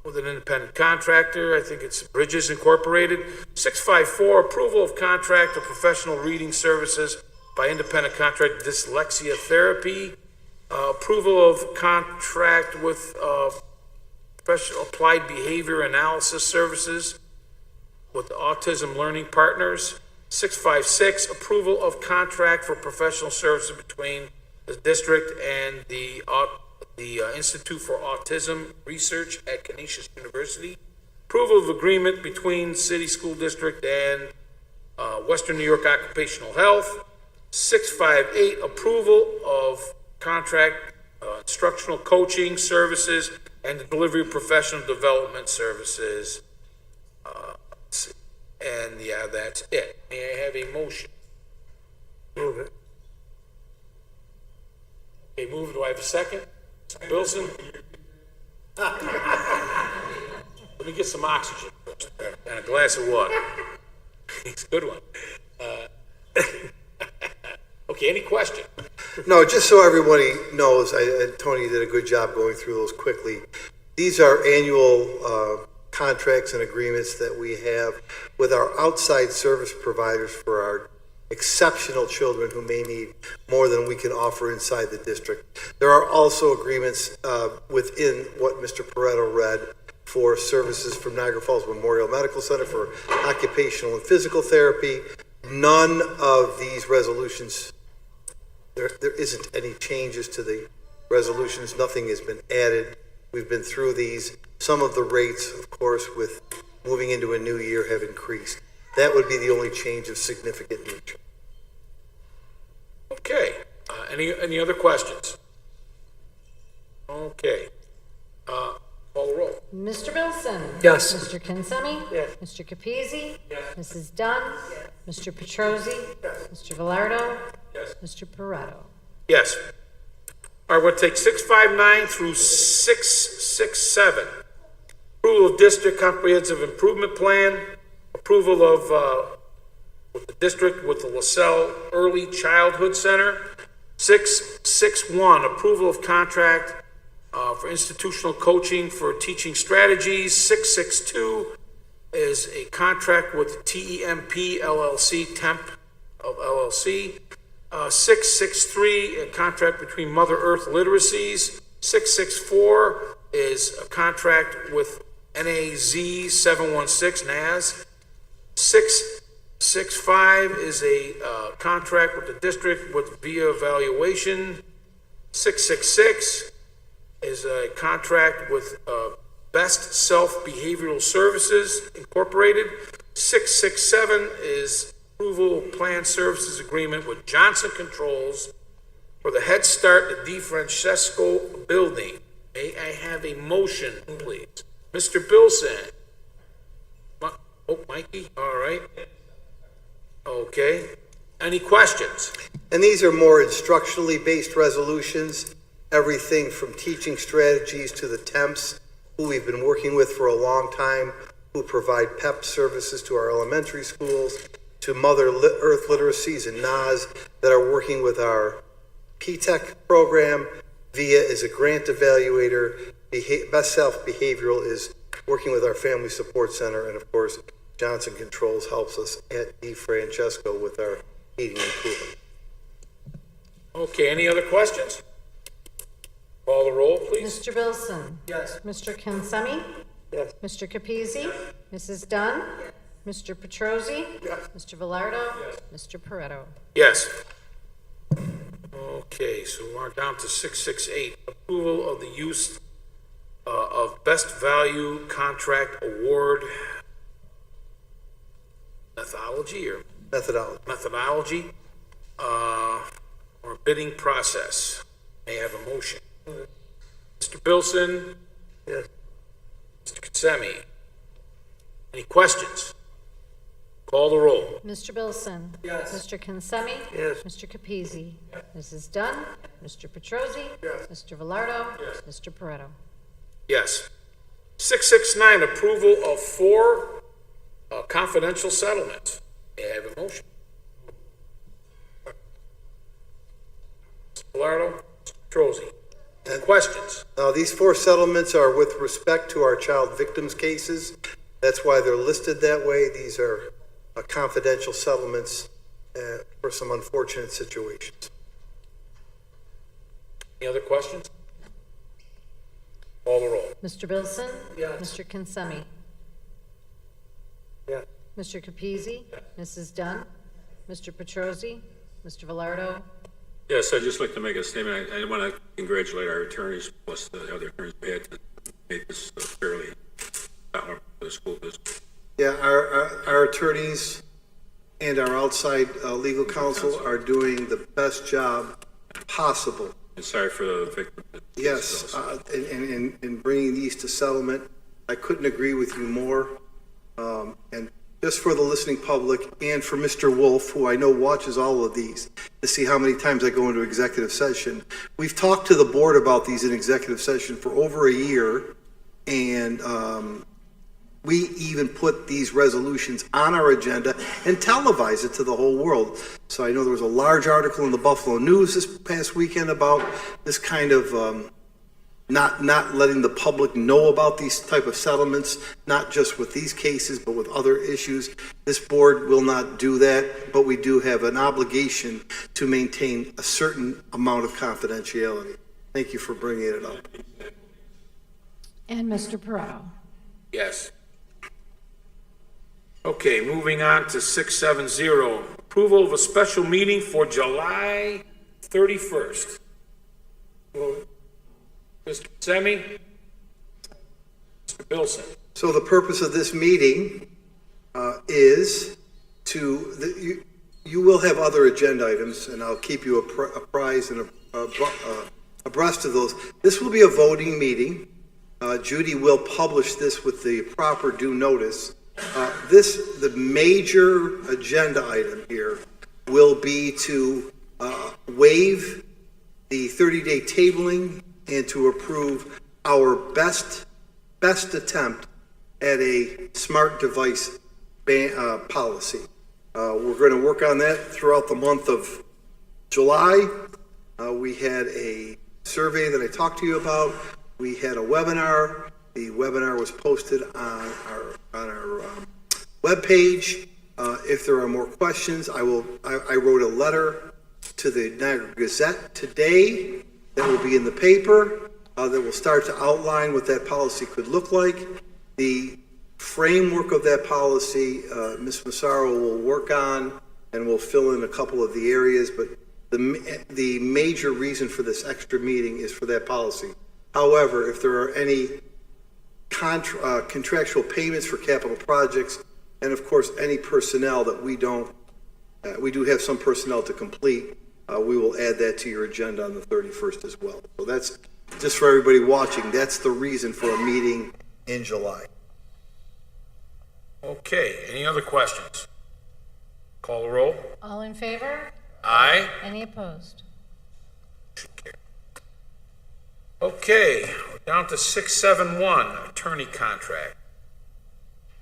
with an independent contractor. I think it's Bridges Incorporated. 654, approval of contract for professional reading services by independent contractor Dyslexia Therapy. Approval of contract with professional applied behavior analysis services with Autism Learning Partners. 656, approval of contract for professional services between the district and the Institute for Autism Research at Canisius University. Approval of agreement between City School District and Western New York Occupational Health. 658, approval of contract instructional coaching services and the delivery of professional development services. And yeah, that's it. May I have a motion? Move it. Okay, move. Do I have a second? Mr. Wilson? Let me get some oxygen first and a glass of water. It's a good one. Okay, any question? No, just so everybody knows, Tony did a good job going through those quickly. These are annual contracts and agreements that we have with our outside service providers for our exceptional children who may need more than we can offer inside the district. There are also agreements within what Mr. Pareto read for services from Niagara Falls Memorial Medical Center for occupational and physical therapy. None of these resolutions, there isn't any changes to the resolutions. Nothing has been added. We've been through these. Some of the rates, of course, with moving into a new year have increased. That would be the only change of significant nature. Okay, any other questions? Okay, call the roll. Mr. Bilson? Yes. Mr. Kinsemi? Yes. Mr. Capizzi? Yes. Mrs. Dunn? Yes. Mr. Petrosi? Yes. Mr. Velardo? Yes. Mr. Pareto? Yes. All right, we'll take 659 through 667. Approval of District Comprehensive Improvement Plan, approval of with the district with the LaSalle Early Childhood Center. 661, approval of contract for institutional coaching for teaching strategies. 662 is a contract with TEMP LLC, Temp of LLC. 663, a contract between Mother Earth Literacies. 664 is a contract with NAZ 716, NAZ. 665 is a contract with the district with Via Evaluation. 666 is a contract with Best Self Behavioral Services Incorporated. 667 is approval of plan services agreement with Johnson Controls for the Head Start at DeFrancesco building. May I have a motion, please? Mr. Bilson. Oh, Mikey, all right. Okay. Any questions? And these are more instructionally based resolutions, everything from teaching strategies to the temps who we've been working with for a long time, who provide PEP services to our elementary schools, to Mother Earth Literacies and NAS that are working with our PTEC program. VIA is a grant evaluator. Best Self Behavioral is working with our Family Support Center. And of course, Johnson Controls helps us at DeFrancesco with our heating and cooling. Okay, any other questions? Call the roll, please. Mr. Bilson? Yes. Mr. Kinsemi? Yes. Mr. Capizzi? Yes. Mrs. Dunn? Yes. Mr. Petrosi? Yes. Mr. Velardo? Yes. Mr. Pareto? Yes. Okay, so we're down to 668, approval of the use of best value contract award methodology or bidding process. May I have a motion? Mr. Bilson? Yes. Mr. Consemi? Any questions? Call the roll. Mr. Bilson? Yes. Mr. Consemi? Yes. Mr. Capizzi? Mrs. Dunn? Mr. Petrosi? Yes. Mr. Velardo? Yes. Mr. Pareto? Yes. 669, approval of 4 confidential settlements. May I have a motion? Mr. Velardo? Mr. Petrosi? Any questions? Now, these 4 settlements are with respect to our child victims cases. That's why they're listed that way. These are confidential settlements for some unfortunate situations. Any other questions? Call the roll. Mr. Bilson? Yes. Mr. Consemi? Yes. Mr. Capizzi? Mrs. Dunn? Mr. Petrosi? Mr. Velardo? Yes, I'd just like to make a statement. I want to congratulate our attorneys, plus the other attorneys we had to make this fairly for the school district. Yeah, our attorneys and our outside legal counsel are doing the best job possible. And sorry for the victim. Yes, in bringing these to settlement. I couldn't agree with you more. And just for the listening public and for Mr. Wolf, who I know watches all of these, to see how many times I go into executive session. We've talked to the board about these in executive session for over a year, and we even put these resolutions on our agenda and televise it to the whole world. So I know there was a large article in the Buffalo News this past weekend about this kind of not letting the public know about these type of settlements, not just with these cases, but with other issues. This board will not do that, but we do have an obligation to maintain a certain amount of confidentiality. Thank you for bringing it up. And Mr. Pareto? Yes. Okay, moving on to 670, approval of a special meeting for July 31st. Mr. Consemi? Mr. Bilson? So the purpose of this meeting is to, you will have other agenda items, and I'll keep you apprised and abreast of those. This will be a voting meeting. Judy will publish this with the proper due notice. The major agenda item here will be to waive the 30-day tabling and to approve our best attempt at a smart device policy. We're going to work on that throughout the month of July. We had a survey that I talked to you about. We had a webinar. The webinar was posted on our webpage. If there are more questions, I wrote a letter to the Niagara Gazette today that will be in the paper that will start to outline what that policy could look like. The framework of that policy, Ms. Massaro will work on and will fill in a couple of the areas, but the major reason for this extra meeting is for that policy. However, if there are any contractual payments for capital projects, and of course, any personnel that we do have some personnel to complete, we will add that to your agenda on the 31st as well. So that's just for everybody watching. That's the reason for a meeting in July. Okay, any other questions? Call the roll. All in favor? Aye. Any opposed? Okay, we're down to 671, attorney contract,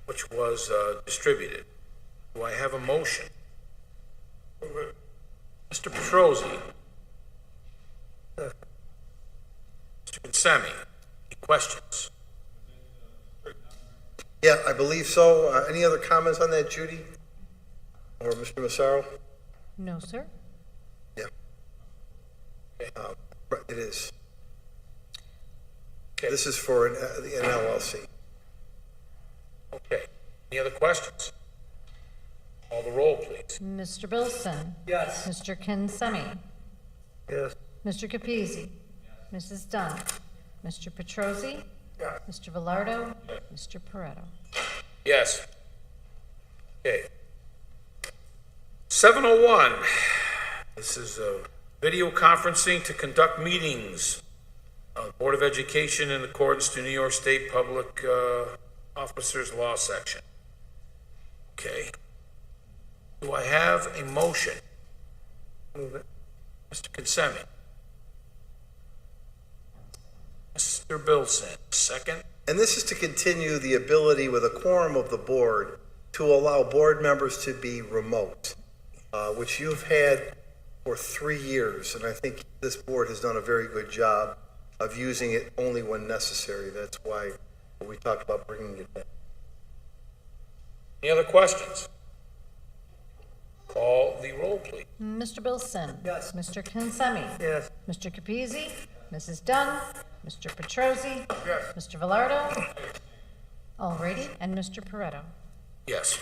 which was distributed. Do I have a motion? Mr. Petrosi? Mr. Consemi? Any questions? Yeah, I believe so. Any other comments on that, Judy? Or Mr. Massaro? No, sir. Yeah. It is. Okay. This is for the NLLC. Okay, any other questions? Call the roll, please. Mr. Bilson? Yes. Mr. Consemi? Yes. Mr. Capizzi. Mrs. Dunn. Mr. Petrosi. Mr. Velardo. Mr. Pareto. Yes. Okay. 7:01. This is a video conferencing to conduct meetings of the Board of Education in accordance to New York State Public Officers Law section. Okay. Do I have a motion? Move it. Mr. Consemi. Mr. Bilson, second. And this is to continue the ability with a quorum of the board to allow board members to be remote, which you've had for 3 years. And I think this board has done a very good job of using it only when necessary. That's why we talked about bringing it back. Any other questions? Call the roll, please. Mr. Bilson. Yes. Mr. Consemi. Yes. Mr. Capizzi. Mrs. Dunn. Mr. Petrosi. Yes. Mr. Velardo. Alrighty, and Mr. Pareto. Yes.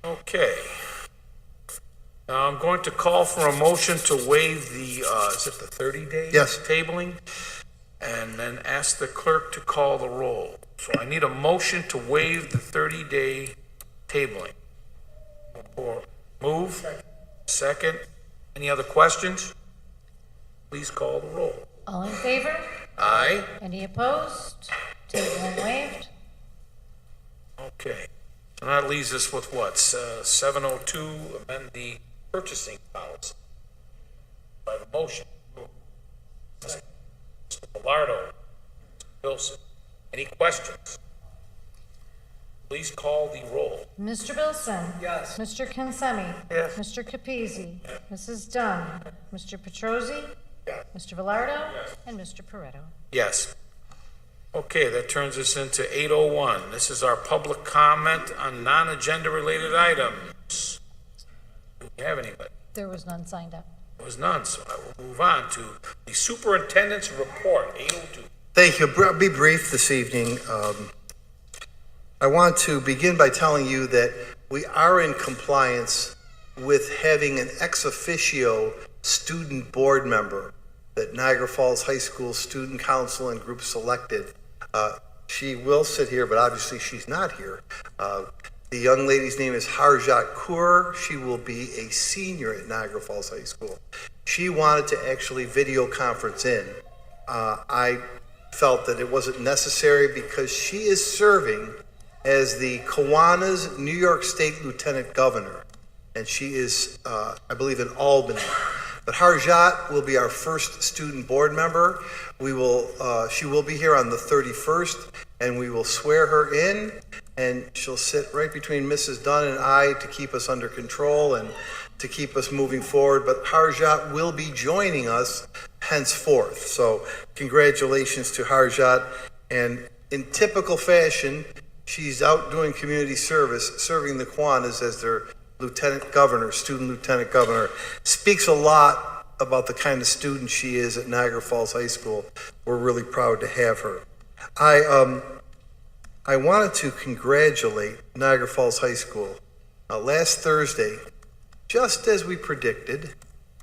Okay. Now I'm going to call for a motion to waive the, is it the 30-day? Yes. Tabling, and then ask the clerk to call the roll. So I need a motion to waive the 30-day tabling. Or move. Second. Any other questions? Please call the roll. All in favor? Aye. Any opposed? Tabling waived. Okay. So that leaves us with what? 7:02, amend the purchasing policy. By the motion. Mr. Velardo, Mr. Wilson. Any questions? Please call the roll. Mr. Bilson. Yes. Mr. Consemi. Yes. Mr. Capizzi. Mrs. Dunn. Mr. Petrosi. Yes. Mr. Velardo. And Mr. Pareto. Yes. Okay, that turns us into 8:01. This is our public comment on non-agenda related items. Do we have anybody? There was none signed up. There was none, so I will move on to the superintendent's report, 8:02. Thank you. I'll be brief this evening. I want to begin by telling you that we are in compliance with having an ex officio student board member that Niagara Falls High School Student Council and group selected. She will sit here, but obviously she's not here. The young lady's name is Harjat Kaur. She will be a senior at Niagara Falls High School. She wanted to actually video conference in. I felt that it wasn't necessary because she is serving as the Kiwanis New York State Lieutenant Governor, and she is, I believe, in Albany. But Harjat will be our first student board member. She will be here on the 31st, and we will swear her in, and she'll sit right between Mrs. Dunn and I to keep us under control and to keep us moving forward. But Harjat will be joining us henceforth. So congratulations to Harjat. And in typical fashion, she's out doing community service, serving the Kiwanis as their lieutenant governor, student lieutenant governor. Speaks a lot about the kind of student she is at Niagara Falls High School. We're really proud to have her. I wanted to congratulate Niagara Falls High School. Last Thursday, just as we predicted,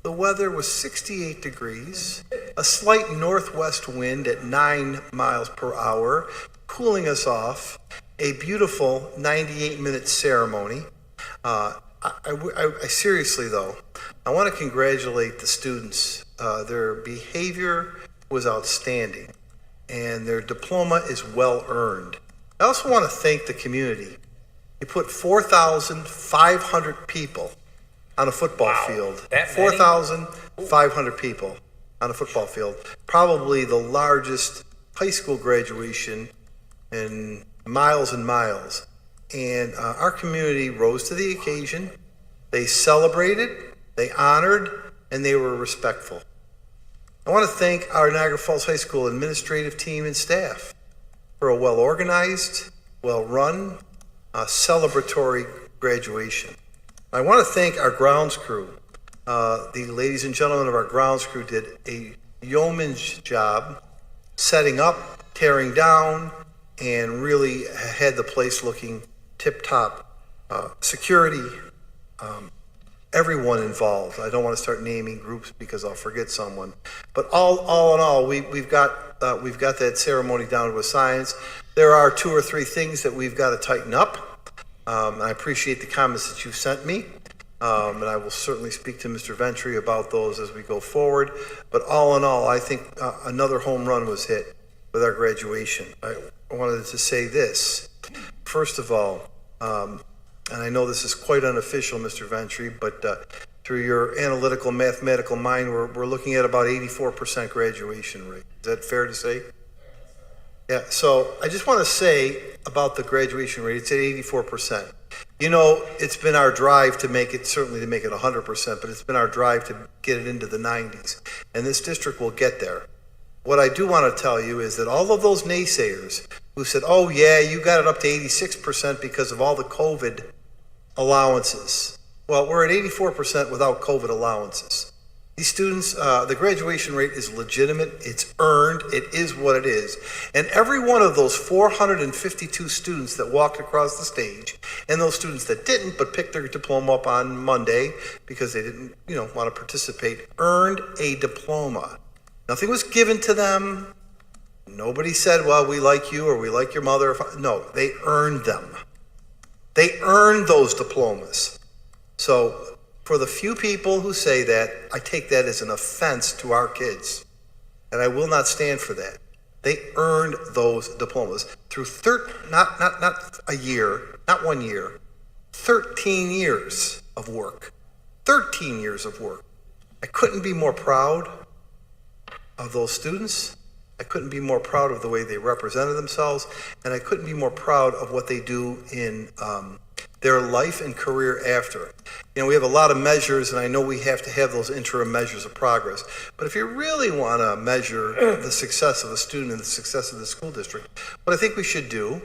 the weather was 68 degrees, a slight northwest wind at 9 miles per hour, cooling us off, a beautiful 98-minute ceremony. I seriously, though, I want to congratulate the students. Their behavior was outstanding, and their diploma is well earned. I also want to thank the community. You put 4,500 people on a football field. That many? 4,500 people on a football field. Probably the largest high school graduation in miles and miles. And our community rose to the occasion. They celebrated, they honored, and they were respectful. I want to thank our Niagara Falls High School administrative team and staff for a well-organized, well-run, celebratory graduation. I want to thank our grounds crew. The ladies and gentlemen of our grounds crew did a yeoman's job setting up, tearing down, and really had the place looking tip-top. Security, everyone involved. I don't want to start naming groups because I'll forget someone. But all in all, we've got that ceremony down to a science. There are 2 or 3 things that we've got to tighten up. I appreciate the comments that you've sent me. And I will certainly speak to Mr. Ventry about those as we go forward. But all in all, I think another home run was hit with our graduation. I wanted to say this. First of all, and I know this is quite unofficial, Mr. Ventry, but through your analytical, mathematical mind, we're looking at about 84% graduation rate. Is that fair to say? Yeah, so I just want to say about the graduation rate, it's at 84%. You know, it's been our drive to make it, certainly to make it 100%, but it's been our drive to get it into the 90s. And this district will get there. What I do want to tell you is that all of those naysayers who said, oh yeah, you got it up to 86% because of all the COVID allowances. Well, we're at 84% without COVID allowances. These students, the graduation rate is legitimate, it's earned, it is what it is. And every one of those 452 students that walked across the stage, and those students that didn't but picked their diploma up on Monday because they didn't, want to participate, earned a diploma. Nothing was given to them. Nobody said, well, we like you or we like your mother. No, they earned them. They earned those diplomas. So for the few people who say that, I take that as an offense to our kids. And I will not stand for that. They earned those diplomas through not a year, not 1 year, 13 years of work. 13 years of work. I couldn't be more proud of those students. I couldn't be more proud of the way they represented themselves, and I couldn't be more proud of what they do in their life and career after. We have a lot of measures, and I know we have to have those interim measures of progress. But if you really want to measure the success of a student and the success of the school district, what I think we should do,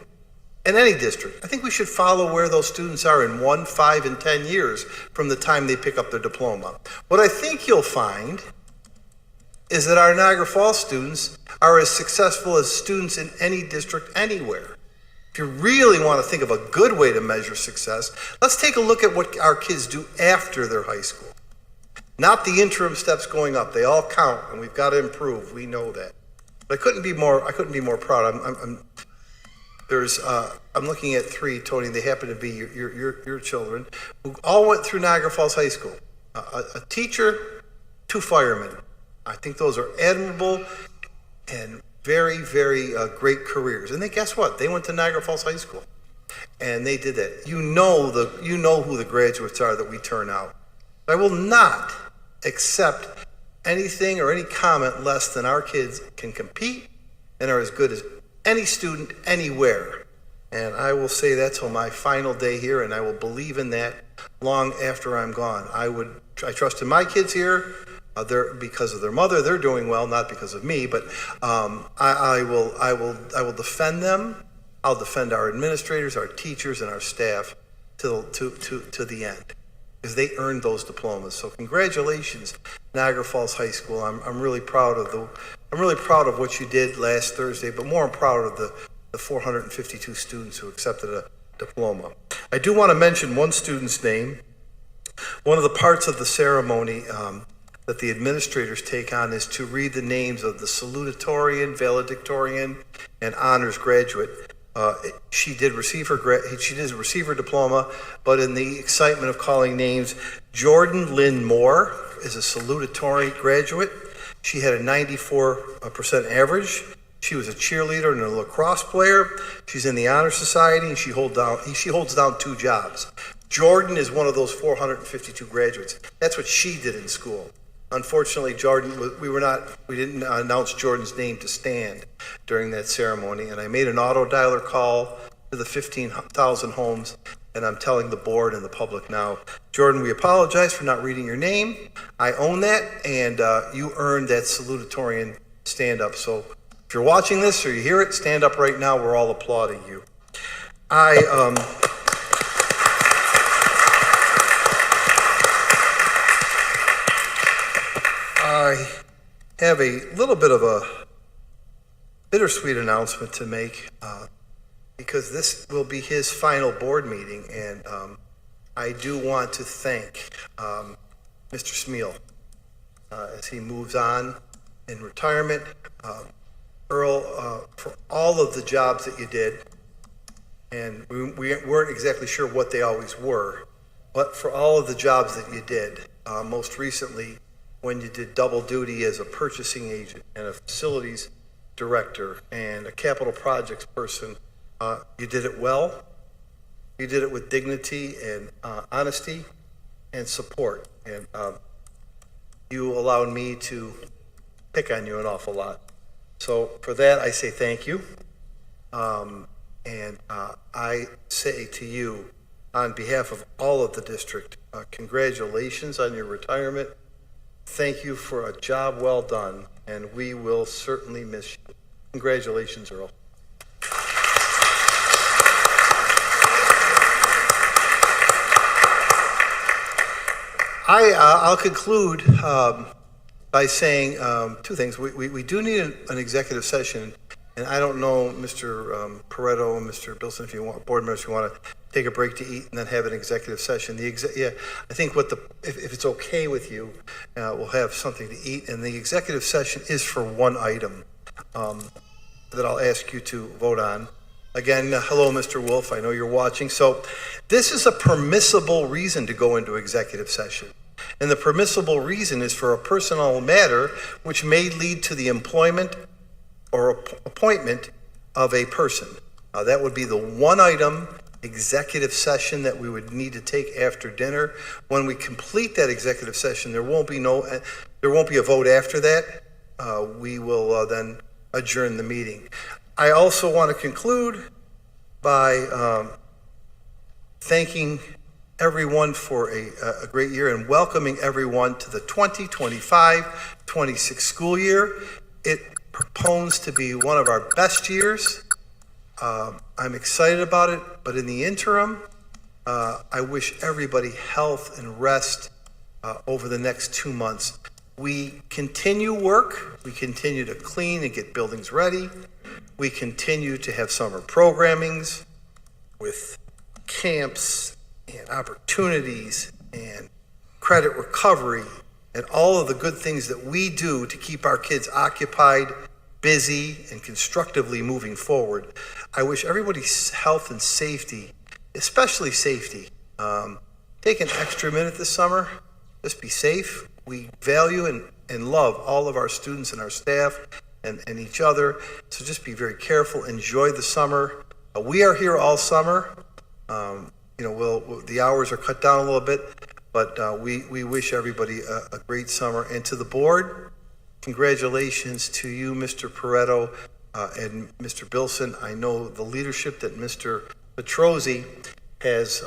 in any district, I think we should follow where those students are in 1, 5, and 10 years from the time they pick up their diploma. What I think you'll find is that our Niagara Falls students are as successful as students in any district anywhere. If you really want to think of a good way to measure success, let's take a look at what our kids do after their high school. Not the interim steps going up. They all count, and we've got to improve. We know that. But I couldn't be more proud. I'm looking at 3, Tony. They happen to be your children who all went through Niagara Falls High School. A teacher, 2 firemen. I think those are admirable and very, very great careers. And guess what? They went to Niagara Falls High School, and they did that. You know who the graduates are that we turn out. I will not accept anything or any comment less than our kids can compete and are as good as any student anywhere. And I will say that till my final day here, and I will believe in that long after I'm gone. I trust in my kids here. Because of their mother, they're doing well, not because of me. But I will defend them. I'll defend our administrators, our teachers, and our staff to the end, because they earned those diplomas. So congratulations, Niagara Falls High School. I'm really proud of what you did last Thursday, but more I'm proud of the 452 students who accepted a diploma. I do want to mention one student's name. One of the parts of the ceremony that the administrators take on is to read the names of the salutatorian, valedictorian, and honors graduate. She did receive her diploma, but in the excitement of calling names, Jordan Lynn Moore is a salutatorian graduate. She had a 94% average. She was a cheerleader and a lacrosse player. She's in the Honor Society, and she holds down 2 jobs. Jordan is one of those 452 graduates. That's what she did in school. Unfortunately, we didn't announce Jordan's name to stand during that ceremony, and I made an auto dialer call to the 15,000 homes, and I'm telling the board and the public now, Jordan, we apologize for not reading your name. I own that, and you earned that salutatorian stand-up. So if you're watching this or you hear it, stand up right now. We're all applauding you. I have a little bit of a bittersweet announcement to make because this will be his final board meeting, and I do want to thank Mr. Smeal as he moves on in retirement. Earl, for all of the jobs that you did, and we weren't exactly sure what they always were, but for all of the jobs that you did, most recently when you did double duty as a purchasing agent and a facilities director and a capital projects person, you did it well. You did it with dignity and honesty and support. And you allowed me to pick on you an awful lot. So for that, I say thank you. And I say to you, on behalf of all of the district, congratulations on your retirement. Thank you for a job well done, and we will certainly miss you. Congratulations, Earl. I'll conclude by saying two things. We do need an executive session, and I don't know, Mr. Pareto and Mr. Bilson, if you want, board members, if you want to take a break to eat and then have an executive session. I think if it's okay with you, we'll have something to eat, and the executive session is for one item that I'll ask you to vote on. Again, hello, Mr. Wolf. I know you're watching. So this is a permissible reason to go into executive session. And the permissible reason is for a personnel matter which may lead to the employment or appointment of a person. That would be the one item executive session that we would need to take after dinner. When we complete that executive session, there won't be a vote after that. We will then adjourn the meeting. I also want to conclude by thanking everyone for a great year and welcoming everyone to the 2025-26 school year. It proposed to be one of our best years. I'm excited about it, but in the interim, I wish everybody health and rest over the next 2 months. We continue work. We continue to clean and get buildings ready. We continue to have summer programmings with camps and opportunities and credit recovery and all of the good things that we do to keep our kids occupied, busy, and constructively moving forward. I wish everybody's health and safety, especially safety. Take an extra minute this summer. Just be safe. We value and love all of our students and our staff and each other. So just be very careful. Enjoy the summer. We are here all summer. The hours are cut down a little bit, but we wish everybody a great summer. And to the board, congratulations to you, Mr. Pareto and Mr. Bilson. I know the leadership that Mr. Petrozzi has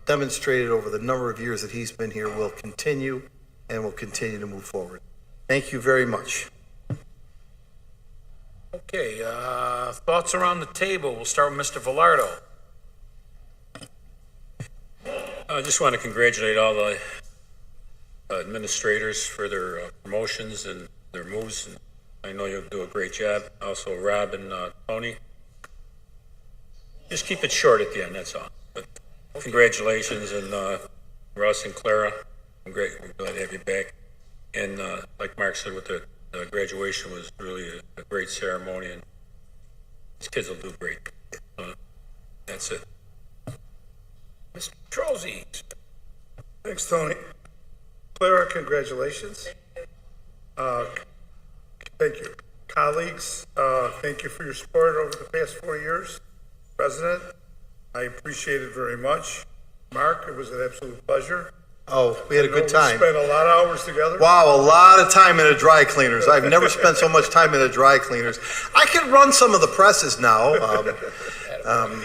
demonstrated over the number of years that he's been here will continue and will continue to move forward. Thank you very much. Okay, thoughts around the table. We'll start with Mr. Velardo. I just want to congratulate all the administrators for their promotions and their moves. And I know you'll do a great job. Also, Rob and Tony. Just keep it short at the end, that's all. But congratulations, and Russ and Clara, I'm great. We're glad to have you back. And like Mark said, with the graduation was really a great ceremony, and these kids will do great. That's it. Mr. Petrozzi. Thanks, Tony. Clara, congratulations. Thank you. Colleagues, thank you for your support over the past 4 years. President, I appreciate it very much. Mark, it was an absolute pleasure. Oh, we had a good time. We spent a lot of hours together. Wow, a lot of time in a dry cleaners. I've never spent so much time in a dry cleaners. I can run some of the presses now.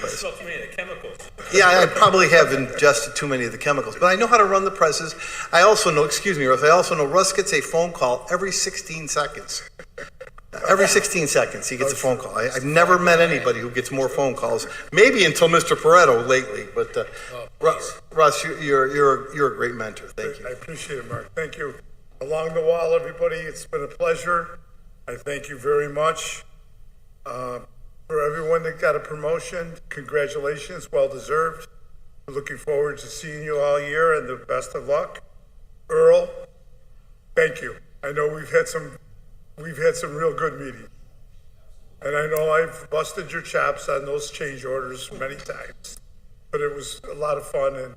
Still too many of the chemicals. Yeah, I probably have ingested too many of the chemicals, but I know how to run the presses. I also know, excuse me, Russ, I also know Russ gets a phone call every 16 seconds. Every 16 seconds he gets a phone call. I've never met anybody who gets more phone calls, maybe until Mr. Pareto lately, but Russ, you're a great mentor. Thank you. I appreciate it, Mark. Thank you. Along the wall, everybody, it's been a pleasure. I thank you very much. For everyone that got a promotion, congratulations, well deserved. We're looking forward to seeing you all year, and the best of luck. Earl, thank you. I know we've had some real good meetings. And I know I've busted your chops on those change orders many times, but it was a lot of fun, and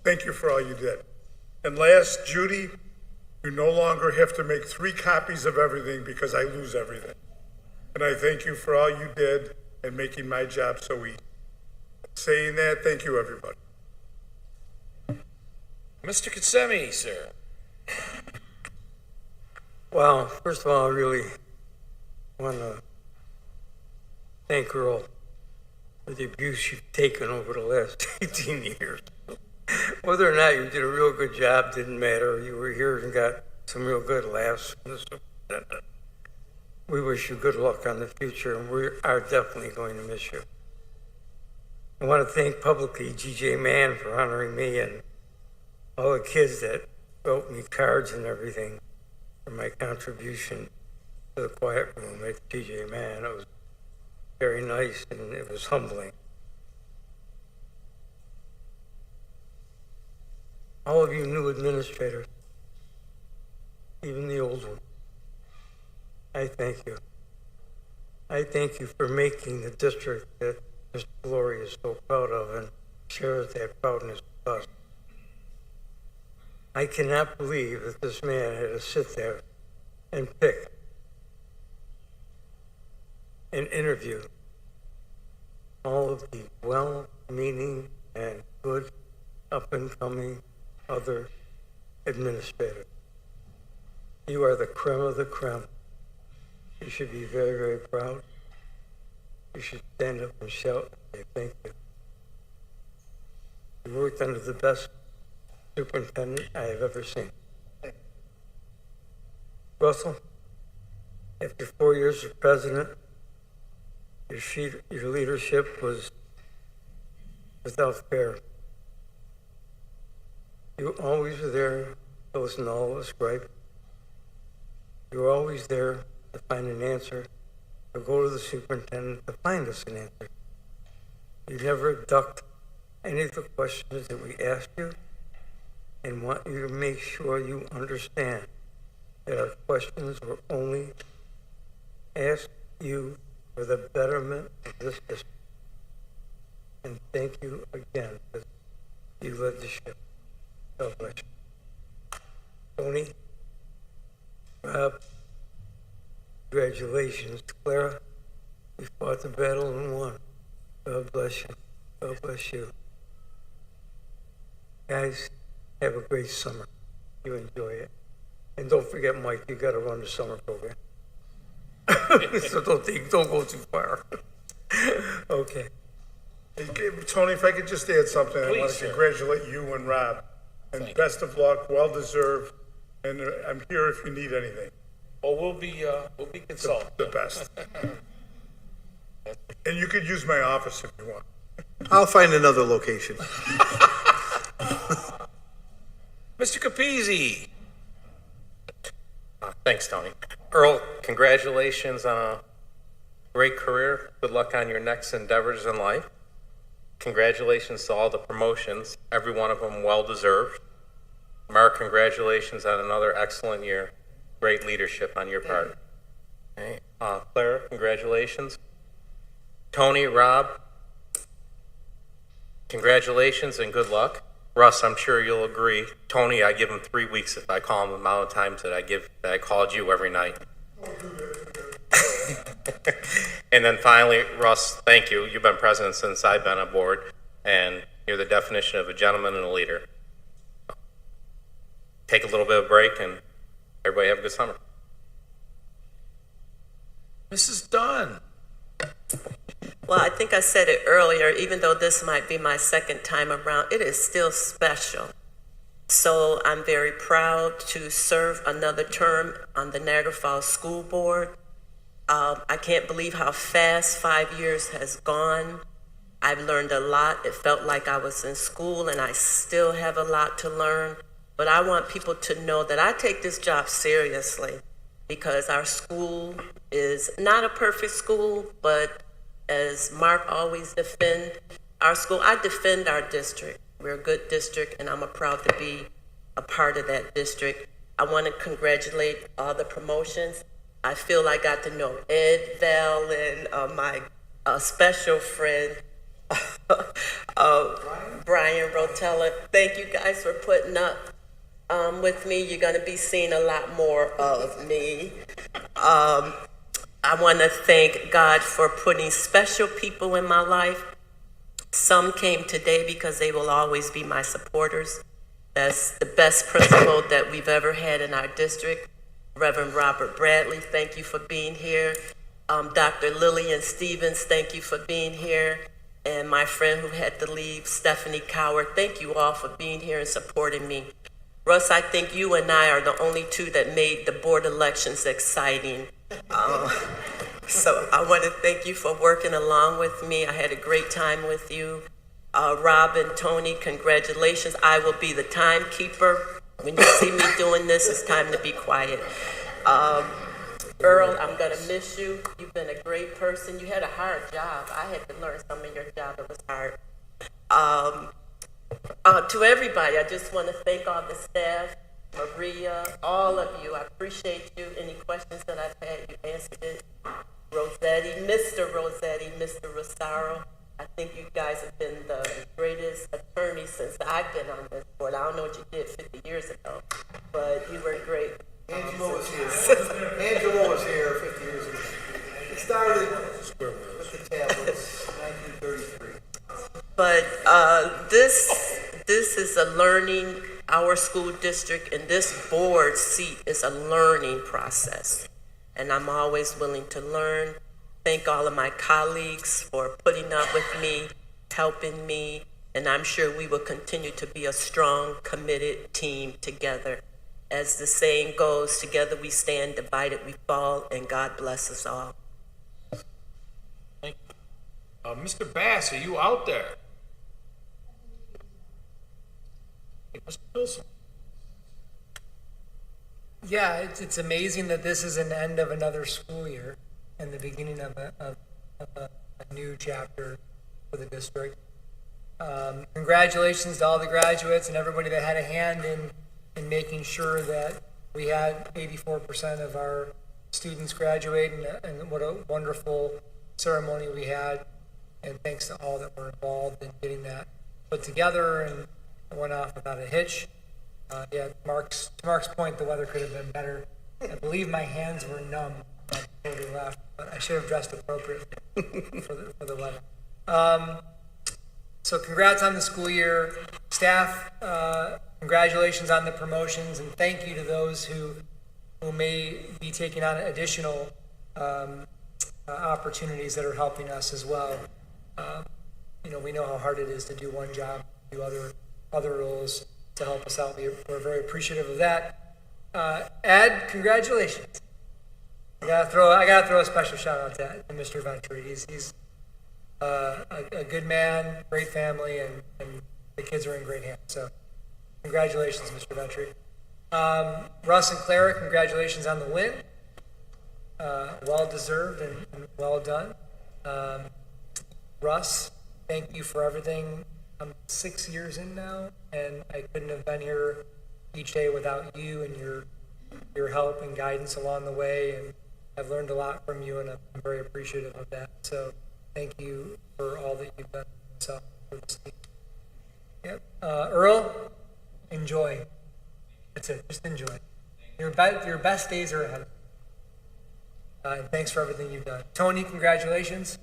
thank you for all you did. And last, Judy, you no longer have to make 3 copies of everything because I lose everything. And I thank you for all you did in making my job so easy. Saying that, thank you, everybody. Mr. Kinsemi, sir. Well, first of all, I really want to thank Earl for the abuse you've taken over the last 18 years. Whether or not you did a real good job didn't matter. You were here and got some real good laughs. We wish you good luck on the future, and we are definitely going to miss you. I want to thank publicly G.J. Mann for honoring me and all the kids that wrote me cards and everything for my contribution to the quiet room at G.J. Mann. It was very nice and it was humbling. All of you new administrators, even the old one, I thank you. I thank you for making the district that Mr. Glory is so proud of and shares that proudness with us. I cannot believe that this man had to sit there and pick and interview all of the well-meaning and good up-and-coming other administrators. You are the creme of the creme. You should be very, very proud. You should stand up and shout and say thank you. You worked under the best superintendent I have ever seen. Russell, after 4 years as president, your leadership was without fair. You always were there to listen to all of us gripe. You were always there to find an answer, or go to the superintendent to find us an answer. You never ducked any of the questions that we asked you, and want you to make sure you understand that our questions were only asked you for the betterment of this district. And thank you again, because you led the ship. God bless you. Tony, Rob, congratulations. Clara, you fought the battle and won. God bless you. God bless you. Guys, have a great summer. You enjoy it. And don't forget, Mike, you got to run the summer program. So don't go too far. Okay. Hey, Tony, if I could just add something, I want Please, to sir. congratulate you and Rob. And best of luck, well deserved. And I'm here if you need anything. Oh, we'll be consulted. The best. And you could use my office if you want. I'll find another location. Mr. Capizzi. Thanks, Tony. Earl, congratulations on a great career. Good luck on your next endeavors in life. Congratulations to all the promotions, every one of them well-deserved. Mark, congratulations on another excellent year. Great leadership on your part. Okay. Clara, congratulations. Tony, Rob, congratulations and good luck. Russ, I'm sure you'll agree. Tony, I give him 3 weeks if I call him the amount of times that I called you every night. And then finally, Russ, thank you. You've been president since I've been aboard, and you're the definition of a gentleman and a leader. Take a little bit of a break, and everybody have a good summer. Mrs. Dunn. Well, I think I said it earlier, even though this might be my second time around, it is still special. So I'm very proud to serve another term on the Niagara Falls School Board. I can't believe how fast 5 years has gone. I've learned a lot. It felt like I was in school, and I still have a lot to learn. But I want people to know that I take this job seriously, because our school is not a perfect school, but as Mark always defend our school, I defend our district. We're a good district, and I'm proud to be a part of that district. I want to congratulate all the promotions. I feel I got to know Ed, Val, and my special friend, Brian Rotella. Thank you guys for putting up with me. You're going to be seeing a lot more of me. I want to thank God for putting special people in my life. Some came today because they will always be my supporters. That's the best principal that we've ever had in our district. Reverend Robert Bradley, thank you for being here. Dr. Lillian Stevens, thank you for being here. And my friend who had to leave, Stephanie Coward, thank you all for being here and supporting me. Russ, I think you and I are the only two that made the board elections exciting. So I want to thank you for working along with me. I had a great time with you. Rob and Tony, congratulations. I will be the timekeeper. When you see me doing this, it's time to be quiet. Earl, I'm going to miss you. You've been a great person. You had a hard job. I had to learn some of your job. It was hard. To everybody, I just want to thank all the staff, Maria, all of you. I appreciate you. Any questions that I've had, you answered it. Rossetti, Mr. Rosario, I think you guys have been the greatest attorney since I've been on this board. I don't know what you did 50 years ago, but you were great. Angelo was here. Angelo was here 50 years ago. It started with the tablets, 1933. But this is a learning, our school district and this board seat is a learning process. And I'm always willing to learn. Thank all of my colleagues for putting up with me, helping me, and I'm sure we will continue to be a strong, committed team together. As the saying goes, together we stand, divided we fall, and God bless us all. Thank you. Mr. Bass, are you out there? Hey, Mr. Wilson. Yeah, it's amazing that this is an end of another school year and the beginning of a new chapter for the district. Congratulations to all the graduates and everybody that had a hand in making sure that we had 84% of our students graduate, and what a wonderful ceremony we had. And thanks to all that were involved in getting that put together, and it went off without a hitch. Yeah, to Mark's point, the weather could have been better. I believe my hands were numb before we left, but I should have dressed appropriately for the weather. So congrats on the school year. Staff, congratulations on the promotions, and thank you to those who may be taking on additional opportunities that are helping us as well. We know how hard it is to do one job, do other roles to help us out. We're very appreciative of that. Ed, congratulations. I gotta throw a special shout out to Mr. Ventry. He's a good man, great family, and the kids are in great hands. So congratulations, Mr. Ventry. Russ and Clara, congratulations on the win. Well deserved and well done. Russ, thank you for everything. I'm 6 years in now, and I couldn't have been here each day without you and your help and guidance along the way. And I've learned a lot from you, and I'm very appreciative of that. So thank you for all that you've done for this team. Yep. Earl, enjoy. That's it. Just enjoy. Your best days are ahead. And thanks for everything you've done. Tony, congratulations.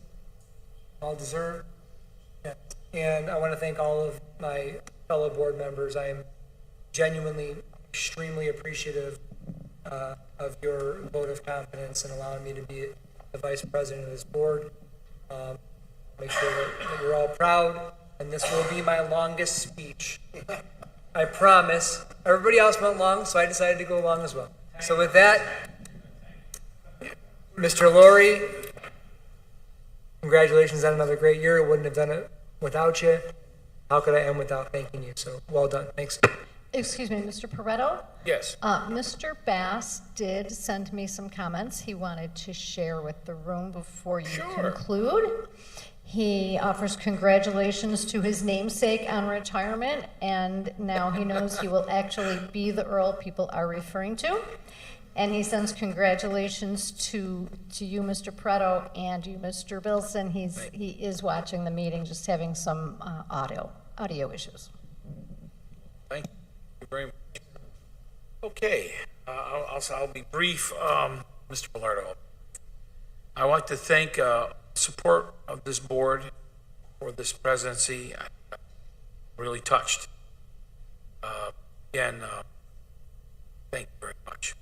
All deserved. Yeah. And I want to thank all of my fellow board members. I am genuinely extremely appreciative of your vote of confidence and allowing me to be the vice president of this board. Make sure that you're all proud, and this will be my longest speech. I promise. Everybody else went long, so I decided to go long as well. So with that, Mr. Laurie, congratulations on another great year. I wouldn't have done it without you. How could I end without thanking you? So well done. Thanks. Excuse me, Mr. Pareto? Yes. Mr. Bass did send me some comments he wanted to share with the room before you conclude. He offers congratulations to his namesake on retirement, and now he knows he will actually be the Earl people are referring to. And he sends congratulations to you, Mr. Pretto, and you, Mr. Bilson. He is watching the meeting, just having some audio issues. Thank you very much. Okay, I'll be brief. Mr. Bellardo, I'd like to thank support of this board for this presidency. I'm really touched. Again, thank you very much.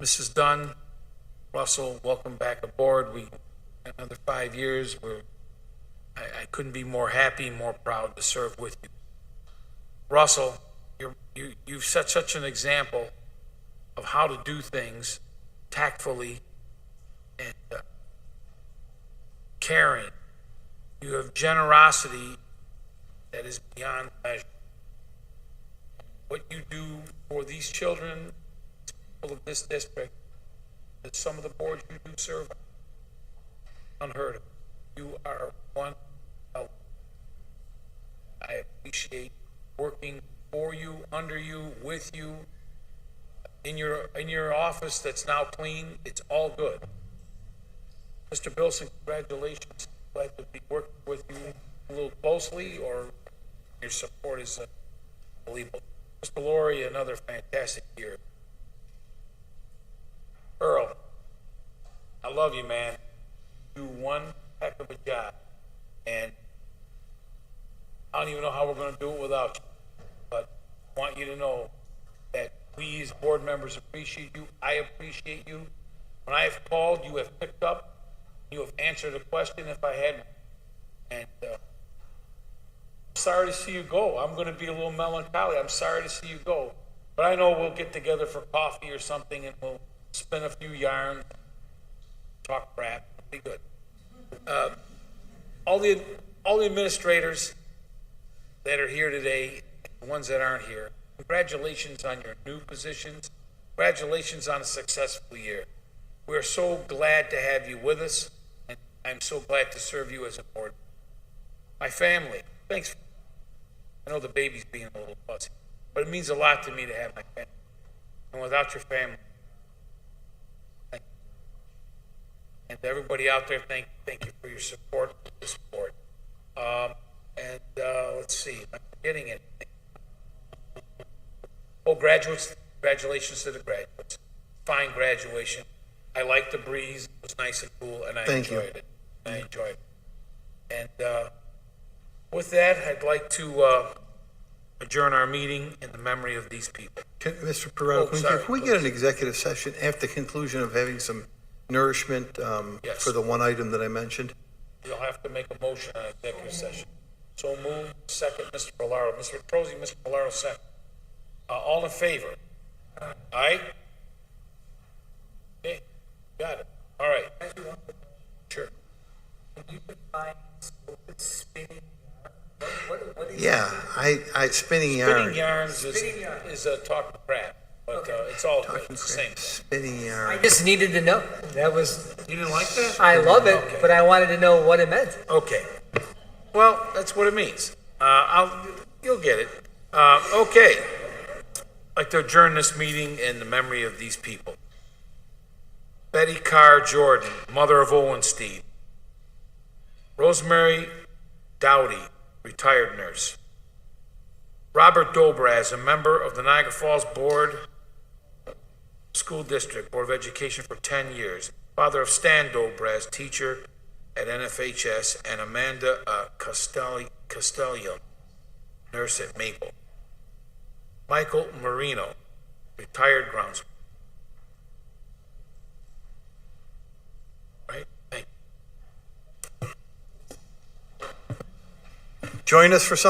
Mrs. Dunn, Russell, welcome back aboard. We another 5 years. I couldn't be more happy, more proud to serve with you. Russell, you've set such an example of how to do things tactfully and caring. You have generosity that is beyond measure. What you do for these children, people of this district, that some of the boards you do serve, unheard of. You are one of. I appreciate working for you, under you, with you, in your office that's now clean. It's all good. Mr. Bilson, congratulations. Glad to be working with you a little closely, or your support is unbelievable. Mr. Laurie, another fantastic year. Earl, I love you, man. You do one heck of a job, and I don't even know how we're going to do it without you, but I want you to know that we as board members appreciate you. I appreciate you. When I have called, you have picked up. You have answered a question if I had one. And I'm sorry to see you go. I'm going to be a little melancholy. I'm sorry to see you go. But I know we'll get together for coffee or something, and we'll spin a few yarns, talk crap. It'll be good. All the administrators that are here today, the ones that aren't here, congratulations on your new positions. Congratulations on a successful year. We're so glad to have you with us, and I'm so glad to serve you as a board. My family, thanks. I know the baby's being a little fussy, but it means a lot to me to have my family. And without your family, thank you. And to everybody out there, thank you for your support of this board. Let's see, am I forgetting anything? Oh, graduates, congratulations to the graduates. Fine graduation. I liked the breeze. It was nice and cool, and I enjoyed it. I enjoyed it. And with that, I'd like to adjourn our meeting in the memory of these people. Mr. Perretto, can we get an executive session after the conclusion of having some nourishment Yes. for the one item that I mentioned? You'll have to make a motion on executive session. So move. Second, Mr. Bellardo. Mr. Petrosi, Mr. Bellardo, second. All in favor? Aye? Okay, got it. All right. Sure. Yeah, I spinning yarn. Spinning yarns is a talking crap, but it's all good. It's the same. Spinning yarn. I just needed to know. That was, You didn't like that? I love it, Okay. but I wanted to know what it meant. Okay. Well, that's what it means. You'll get it. Okay. I'd like to adjourn this meeting in the memory of these people. Betty Carr Jordan, mother of Owenstein. Rosemary Dowdy, retired nurse. Robert Dobraz, a member of the Niagara Falls Board School District Board of Education for 10 years. Father of Stan Dobraz, teacher at NFHS, and Amanda Castellion, nurse at Maple. Michael Marino, retired groundsman. Right? Thank you. Join us for some